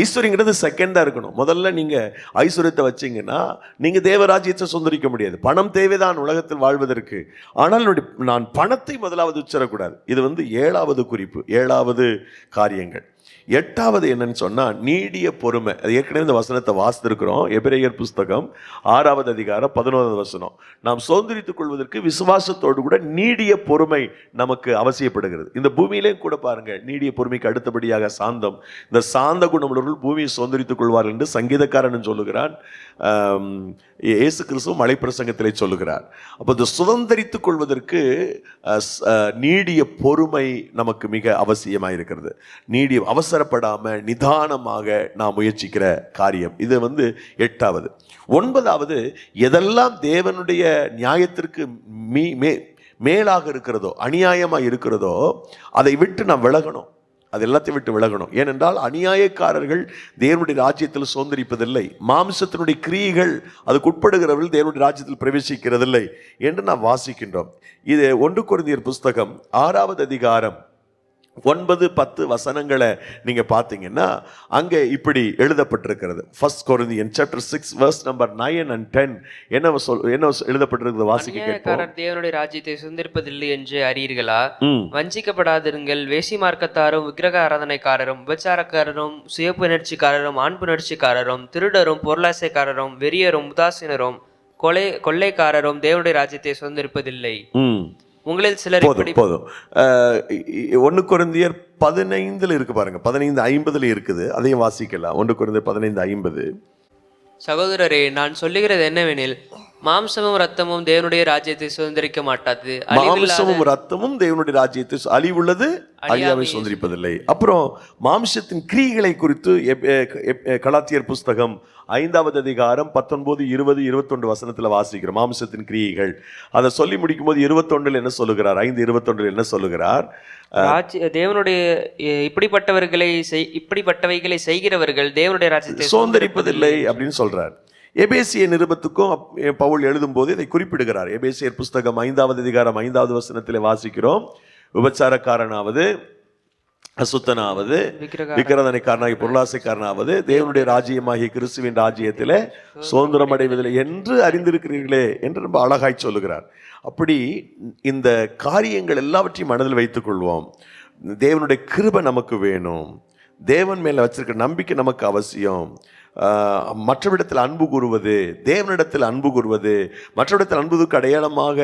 ஐஸ்வர்யங்கிறது செகண்டா இருக்கணும். முதல்ல நீங்க ஐஸ்வர்யத்தை வச்சீங்கன்னா நீங்க தேவராஜ்யத்தை சொந்தரிக்க முடியாது. பணம் தேவைதான் உலகத்தில் வாழ்வதற்கு, ஆனால் நான் பணத்தை முதலாவது உச்சரக்கூடாது. இது 7வது குறிப்பு, 7வது காரியங்கள். 8வது என்னன்னு சொன்னா நீடிய பொறுமை. அது ஏற்கனவே இந்த வசனத்தை வாசித்திருக்கிறோம். எபிரேயர் புஸ்தகம் 6வது அதிகாரம் 11வது வசனம். நாம் சுதந்திரித்துக் கொள்வதற்கு விசுவாசத்தோடு கூட நீடிய பொறுமை நமக்கு அவசியப்படுகிறது. இந்த பூமியிலே கூட பாருங்க, நீடிய பொறுமைக்கு அடுத்தபடியாக சாந்தம். இந்த சாந்த குணமுள்ளவர்கள் பூமியை சுதந்திரித்துக் கொள்வார்கள் என்று சங்கீதக்காரன் சொல்லுகிறான். இயேசு கிறிஸ்து மலைப்பிரசங்கத்திலே சொல்லுகிறார். அப்போ இந்த சுதந்திரித்துக் கொள்வதற்கு நீடிய பொறுமை நமக்கு மிக அவசியமாக இருக்கிறது. நீடிய அவசரப்படாம நிதானமாக நாம் முயற்சிக்கிற காரியம் இது 8வது. 9வது, எதெல்லாம் தேவனுடைய நியாயத்திற்கு மேலாக இருக்கிறதோ, அநியாயமாக இருக்கிறதோ, அதை விட்டு நாம் விலகணும். அது எல்லாத்தையும் விட்டு விலகணும். ஏனென்றால் அநியாயக்காரர்கள் தேவனுடைய ராஜ்யத்தில் சுதந்திரிப்பதில்லை. மாம்சத்தினுடைய கிரியைகள் அதுக்கு உட்படுகிறவர்கள் தேவனுடைய ராஜ்யத்தில் பிரவேசிக்கிறதில்லை என்று நாம் வாசிக்கின்றோம். இது 1 கொரிந்தியர் புஸ்தகம் 6வது அதிகாரம் 9-10 வசனங்களை நீங்க பார்த்தீங்கன்னா அங்கே இப்படி எழுதப்பட்டிருக்கிறது. 1 Corinthians chapter 6 verse number 9 and 10 என்ன எழுதப்பட்டிருக்கிறது வாசிக்க கேட்போம். தேவனுடைய ராஜ்யத்தை சுதந்திரிப்பதில்லை என்று அறியீர்களா? வஞ்சிக்கப்படாதிருங்கள். வேசி மார்க்கத்தாரும், விக்கிரக ஆராதனைக்காரரும், விபச்சாரக்காரரும், சுயப்புணர்ச்சிக்காரரும், ஆண் புணர்ச்சிக்காரரும், திருடரும், பொருளாசைக்காரரும், வெறியரும், உதாசீனரும், கொள்ளைக்காரரும் தேவனுடைய ராஜ்யத்தை சுதந்திரிப்பதில்லை. உங்களில் சிலர் போதும். 1 கொரிந்தியர் 15 இருக்கு பாருங்க, 15:50 இருக்குது, அதையும் வாசிக்கலாம். 1 கொரிந்தியர் 15:50. சகோதரரே, நான் சொல்லுகிறது என்னவெனில், மாம்சமும் ரத்தமும் தேவனுடைய ராஜ்யத்தை சுதந்திரிக்க மாட்டாது. மாம்சமும் ரத்தமும் தேவனுடைய ராஜ்யத்தை அழிவுள்ளது, அழியாமை சுதந்திரிப்பதில்லை. அப்புறம் மாம்சத்தின் கிரியைகளை குறித்து கலாத்தியர் புஸ்தகம் 5வது அதிகாரம் 19, 20, 21 வசனத்துல வாசிக்கிறோம். மாம்சத்தின் கிரியைகள் அதை சொல்லி முடிக்கும் போது 21 என்ன சொல்லுகிறார்? 5:21 என்ன சொல்லுகிறார்? தேவனுடைய இப்படிப்பட்டவைகளை செய்கிறவர்கள் தேவனுடைய ராஜ்யத்தை சுதந்திரிப்பதில்லை அப்படின்னு சொல்றார். எபேசிய நிருபத்துக்கும் பவுல் எழுதும் போது இதை குறிப்பிடுகிறார். எபேசியர் புஸ்தகம் 5வது அதிகாரம் 5வது வசனத்திலே வாசிக்கிறோம், விபச்சாரக்காரனாவது, அசுத்தனாவது, விக்கிரதனைக்காரனாகி பொருளாசைக்காரனாவது தேவனுடைய ராஜ்யமாகிய கிறிஸ்துவின் ராஜ்யத்திலே சுதந்திரம் அடைவதில்லை என்று அறிந்திருக்கிறீர்களே என்று ரொம்ப அழகாய் சொல்லுகிறார். அப்படி இந்த காரியங்கள் எல்லாவற்றையும் மனதில் வைத்துக் கொள்வோம். தேவனுடைய கிருபை நமக்கு வேணும். தேவன் மேல வச்சிருக்கிற நம்பிக்கை நமக்கு அவசியம். மற்றவிடத்தில் அன்பு கூறுவது, தேவனிடத்தில் அன்பு கூறுவது, மற்றவிடத்தில் அன்புக்கு அடையாளமாக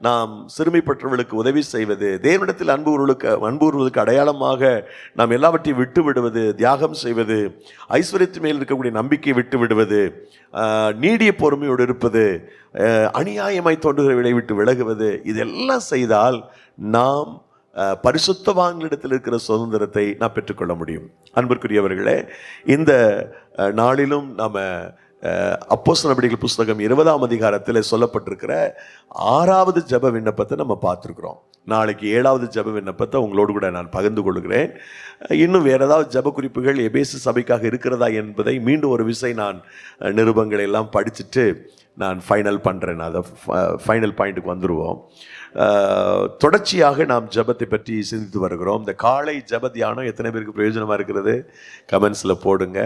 நாம் சிறுமைப்பட்டவர்களுக்கு உதவி செய்வது, தேவனிடத்தில் அன்பு கூறுவதற்கு அடையாளமாக நாம் எல்லாவற்றையும் விட்டு விடுவது, தியாகம் செய்வது, ஐஸ்வர்யத்து மேல் இருக்கக்கூடிய நம்பிக்கையை விட்டு விடுவது, நீடிய பொறுமையோடு இருப்பது, அநியாயமாய் தோன்றுகிறவர்களை விட்டு விலகுவது, இதெல்லாம் செய்தால் நாம் பரிசுத்தவான்களிடத்தில் இருக்கிற சுதந்திரத்தை நாம் பெற்றுக்கொள்ள முடியும். அன்பிற்குரியவர்களே, இந்த நாளிலும் நாம் அப்போஸ்தலர் நடபடிகள் புஸ்தகம் 20ஆம் அதிகாரத்தில் சொல்லப்பட்டிருக்கிற 6வது ஜெப விண்ணப்பத்தை நம்ம பார்த்துருக்குறோம். நாளைக்கு 7வது ஜெப விண்ணப்பத்தை உங்களோடு கூட நான் பகிர்ந்து கொள்கிறேன். இன்னும் வேறு ஏதாவது ஜெப குறிப்புகள் எபேசு சபைக்காக இருக்கிறதா என்பதை மீண்டும் ஒரு விசை நான் நிருபங்களை எல்லாம் படிச்சுட்டு நான் ஃபைனல் பண்ணுறேன். அதை ஃபைனல் பாயிண்ட்டுக்கு வந்துடுவோம். தொடர்ச்சியாக நாம் ஜெபத்தை பற்றி சிந்தித்து வருகிறோம். இந்த காலை ஜெப தியானம் எத்தனை பேருக்கு பிரயோஜனமாக இருக்கிறது? கமெண்ட்ஸில் போடுங்க.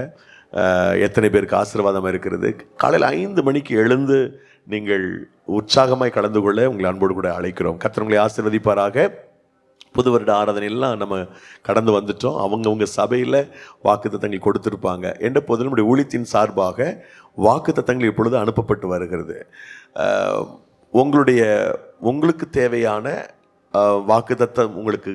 எத்தனை பேருக்கு ஆசீர்வாதமாக இருக்கிறது? காலையில் 5 மணிக்கு எழுந்து நீங்கள் உற்சாகமாய் கலந்து கொள்ள உங்களை அன்போடு கூட அழைக்கிறோம். கர்த்தர் உங்களை ஆசீர்வதிப்பாராக. புது வருட ஆராதனையெல்லாம் நம்ம கடந்து வந்துட்டோம். அவங்கவுங்க சபையில் வாக்குத்தத்தங்கள் கொடுத்துருப்பாங்க. என்ற போது நம்முடைய ஊழியத்தின் சார்பாக வாக்குத்தத்தங்கள் இப்பொழுது அனுப்பப்பட்டு வருகிறது. உங்களுக்கு தேவையான வாக்குத்தத்தம் உங்களுக்கு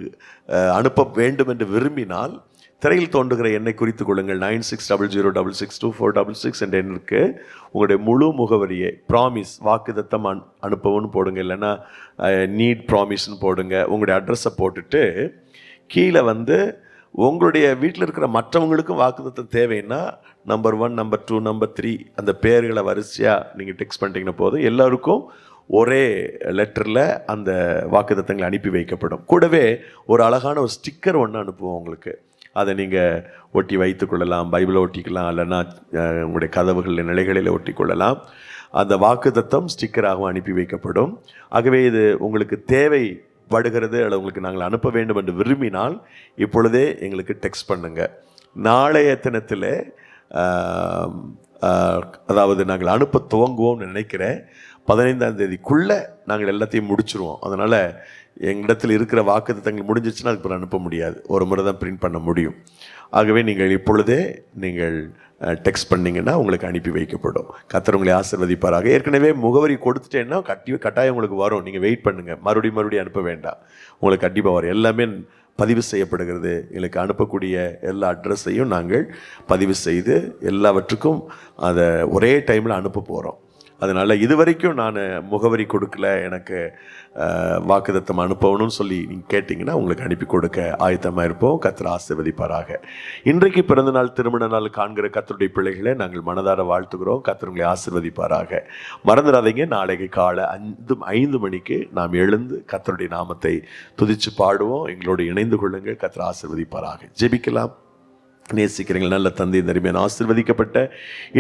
அனுப்ப வேண்டும் என்று விரும்பினால் திரையில் தோன்றுகிற எண்ணை குறித்து கொள்ளுங்கள். 9600662466 என்ற எண்ணிற்கு உங்களுடைய முழு முகவரியை ப்ராமிஸ் வாக்குத்தத்தம் அனுப்பவும்னு போடுங்க, இல்லைன்னா நீட் ப்ராமிஸ்ன்னு போடுங்க. உங்களுடைய அட்ரஸை போட்டுட்டு கீழே உங்களுடைய வீட்டில் இருக்கிற மற்றவங்களுக்கும் வாக்குத்தத்தம் தேவைன்னா நம்பர் 1, நம்பர் 2, நம்பர் 3 அந்த பேர்களை வரிசையாக நீங்கள் டெக்ஸ்ட் பண்ணிட்டீங்கன்னா போதும். எல்லோருக்கும் ஒரே லெட்டரில் அந்த வாக்குத்தத்தங்கள் அனுப்பி வைக்கப்படும். கூடவே ஒரு அழகான ஒரு ஸ்டிக்கர் ஒன்று அனுப்புவோம் உங்களுக்கு. அதை நீங்கள் ஒட்டி வைத்து கொள்ளலாம், பைபிளை ஒட்டிக்கலாம், இல்லைன்னா உங்களுடைய கதவுகளில் நிலைகளில் ஒட்டி கொள்ளலாம். அந்த வாக்குத்தத்தம் ஸ்டிக்கராகவும் அனுப்பி வைக்கப்படும். ஆகவே இது உங்களுக்கு தேவைப்படுகிறது அல்லது உங்களுக்கு நாங்கள் அனுப்ப வேண்டும் என்று விரும்பினால் இப்பொழுதே எங்களுக்கு டெக்ஸ்ட் பண்ணுங்கள். நாளைய தினத்தில் அதாவது நாங்கள் அனுப்ப துவங்குவோம்னு நினைக்கிறேன். 15ஆம் தேதிக்குள்ளே நாங்கள் எல்லாத்தையும் முடிச்சுருவோம். அதனால் எங்களிடத்தில் இருக்கிற வாக்குத்தத்தங்கள் முடிஞ்சிச்சுன்னா அதுக்கு அனுப்ப முடியாது, ஒரு முறை தான் பிரிண்ட் பண்ண முடியும். ஆகவே நீங்கள் இப்பொழுதே நீங்கள் டெக்ஸ்ட் பண்ணிங்கன்னா உங்களுக்கு அனுப்பி வைக்கப்படும். கர்த்தர் உங்களை ஆசீர்வதிப்பாராக. ஏற்கனவே முகவரி கொடுத்துட்டேன்னா கட்டாயம் உங்களுக்கு வரும். நீங்கள் வெயிட் பண்ணுங்கள், மறுபடியும் அனுப்ப வேண்டாம், உங்களுக்கு கண்டிப்பாக வரும். எல்லாமே பதிவு செய்யப்படுகிறது. எங்களுக்கு அனுப்பக்கூடிய எல்லா அட்ரஸையும் நாங்கள் பதிவு செய்து எல்லாவற்றுக்கும் அதை ஒரே டைமில் அனுப்ப போகிறோம். அதனால் இது வரைக்கும் நான் முகவரி கொடுக்கல, எனக்கு வாக்குத்தத்தம் அனுப்பணும்னு சொல்லி நீங்கள் கேட்டிங்கன்னா உங்களுக்கு அனுப்பி கொடுக்க ஆயத்தமாக இருப்போம். கர்த்தர் ஆசீர்வதிப்பாராக. இன்றைக்கு பிறந்தநாள் திருமண நாள் காண்கிற கர்த்தருடைய பிள்ளைகளை நாங்கள் மனதார வாழ்த்துகிறோம். கர்த்தர் உங்களை ஆசீர்வதிப்பாராக. மறந்துடாதீங்க, நாளைக்கு காலை 5 மணிக்கு நாம் எழுந்து கர்த்தருடைய நாமத்தை துதித்து பாடுவோம். எங்களோடு இணைந்து கொள்ளுங்கள். கர்த்தர் ஆசீர்வதிப்பாராக. ஜெபிக்கலாம். நேசிக்கிறீர்கள் நல்ல தந்தை, இந்த அருமையான ஆசீர்வதிக்கப்பட்ட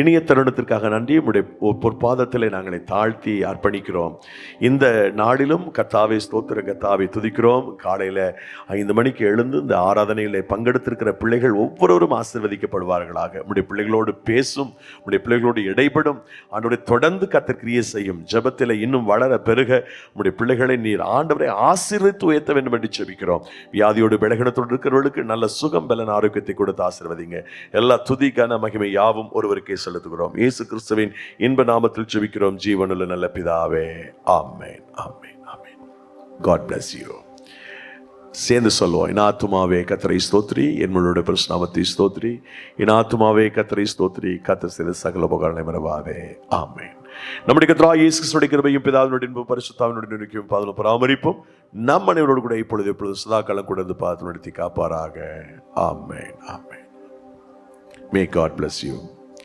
இனிய தருணத்திற்காக நன்றி. உம்முடைய பொற்பாதத்தில் நாங்களை தாழ்த்தி அர்ப்பணிக்கிறோம். இந்த நாளிலும் கர்த்தாவை ஸ்தோத்திரம், கர்த்தாவை துதிக்கிறோம். காலையில் 5 மணிக்கு எழுந்து இந்த ஆராதனையில் பங்கெடுத்திருக்கிற பிள்ளைகள் ஒவ்வொருவரும் ஆசீர்வதிக்கப்படுவார்களாக. உம்முடைய பிள்ளைகளோடு பேசும், உம்முடைய பிள்ளைகளோடு இடைப்படும். ஆண்டவரை தொடர்ந்து கர்த்தர் கிரியை செய்யும். ஜெபத்தில் இன்னும் வளர பெருக உம்முடைய பிள்ளைகளை நீர் ஆண்டவரை ஆசீர்வதித்து உயர்த்த வேண்டும் என்று ஜெபிக்கிறோம். வியாதியோடு பலகீனத்தோடு இருக்கிறவர்களுக்கு நல்ல சுகம் பலன் ஆரோக்கியத்தை கொடுத்து ஆசீர்வதிங்க. எல்லா துதி கன மகிமை யாவும் ஒருவருக்கே செலுத்துகிறோம். இயேசு கிறிஸ்துவின் இன்ப நாமத்தில் ஜெபிக்கிறோம் ஜீவனுள்ள நல்ல பிதாவே. ஆமென், ஆமென், ஆமென். God bless you. சேர்ந்து சொல்லுவோம். என் ஆத்துமாவே கர்த்தரை ஸ்தோத்திரி, என் முழுவதும் பரிசுத்த நாமத்தை ஸ்தோத்திரி. என் ஆத்துமாவே கர்த்தரை ஸ்தோத்திரி, கர்த்தர் செய்த சகல உபகாரங்களை மறவாதே. ஆமென். நம்முடைய கர்த்தராகிய இயேசு கிறிஸ்துவின் கிருபையும் பிதாவினுடைய அன்பும் பரிசுத்தாவினுடைய ஐக்கியமும் பாதுகாப்பும் பராமரிப்பும் நம் அனைவரோடு கூட இப்பொழுது சதா காலம் கூட இருந்து பார்த்து நடத்தி காப்பாராக. ஆமென், ஆமென். May God bless you.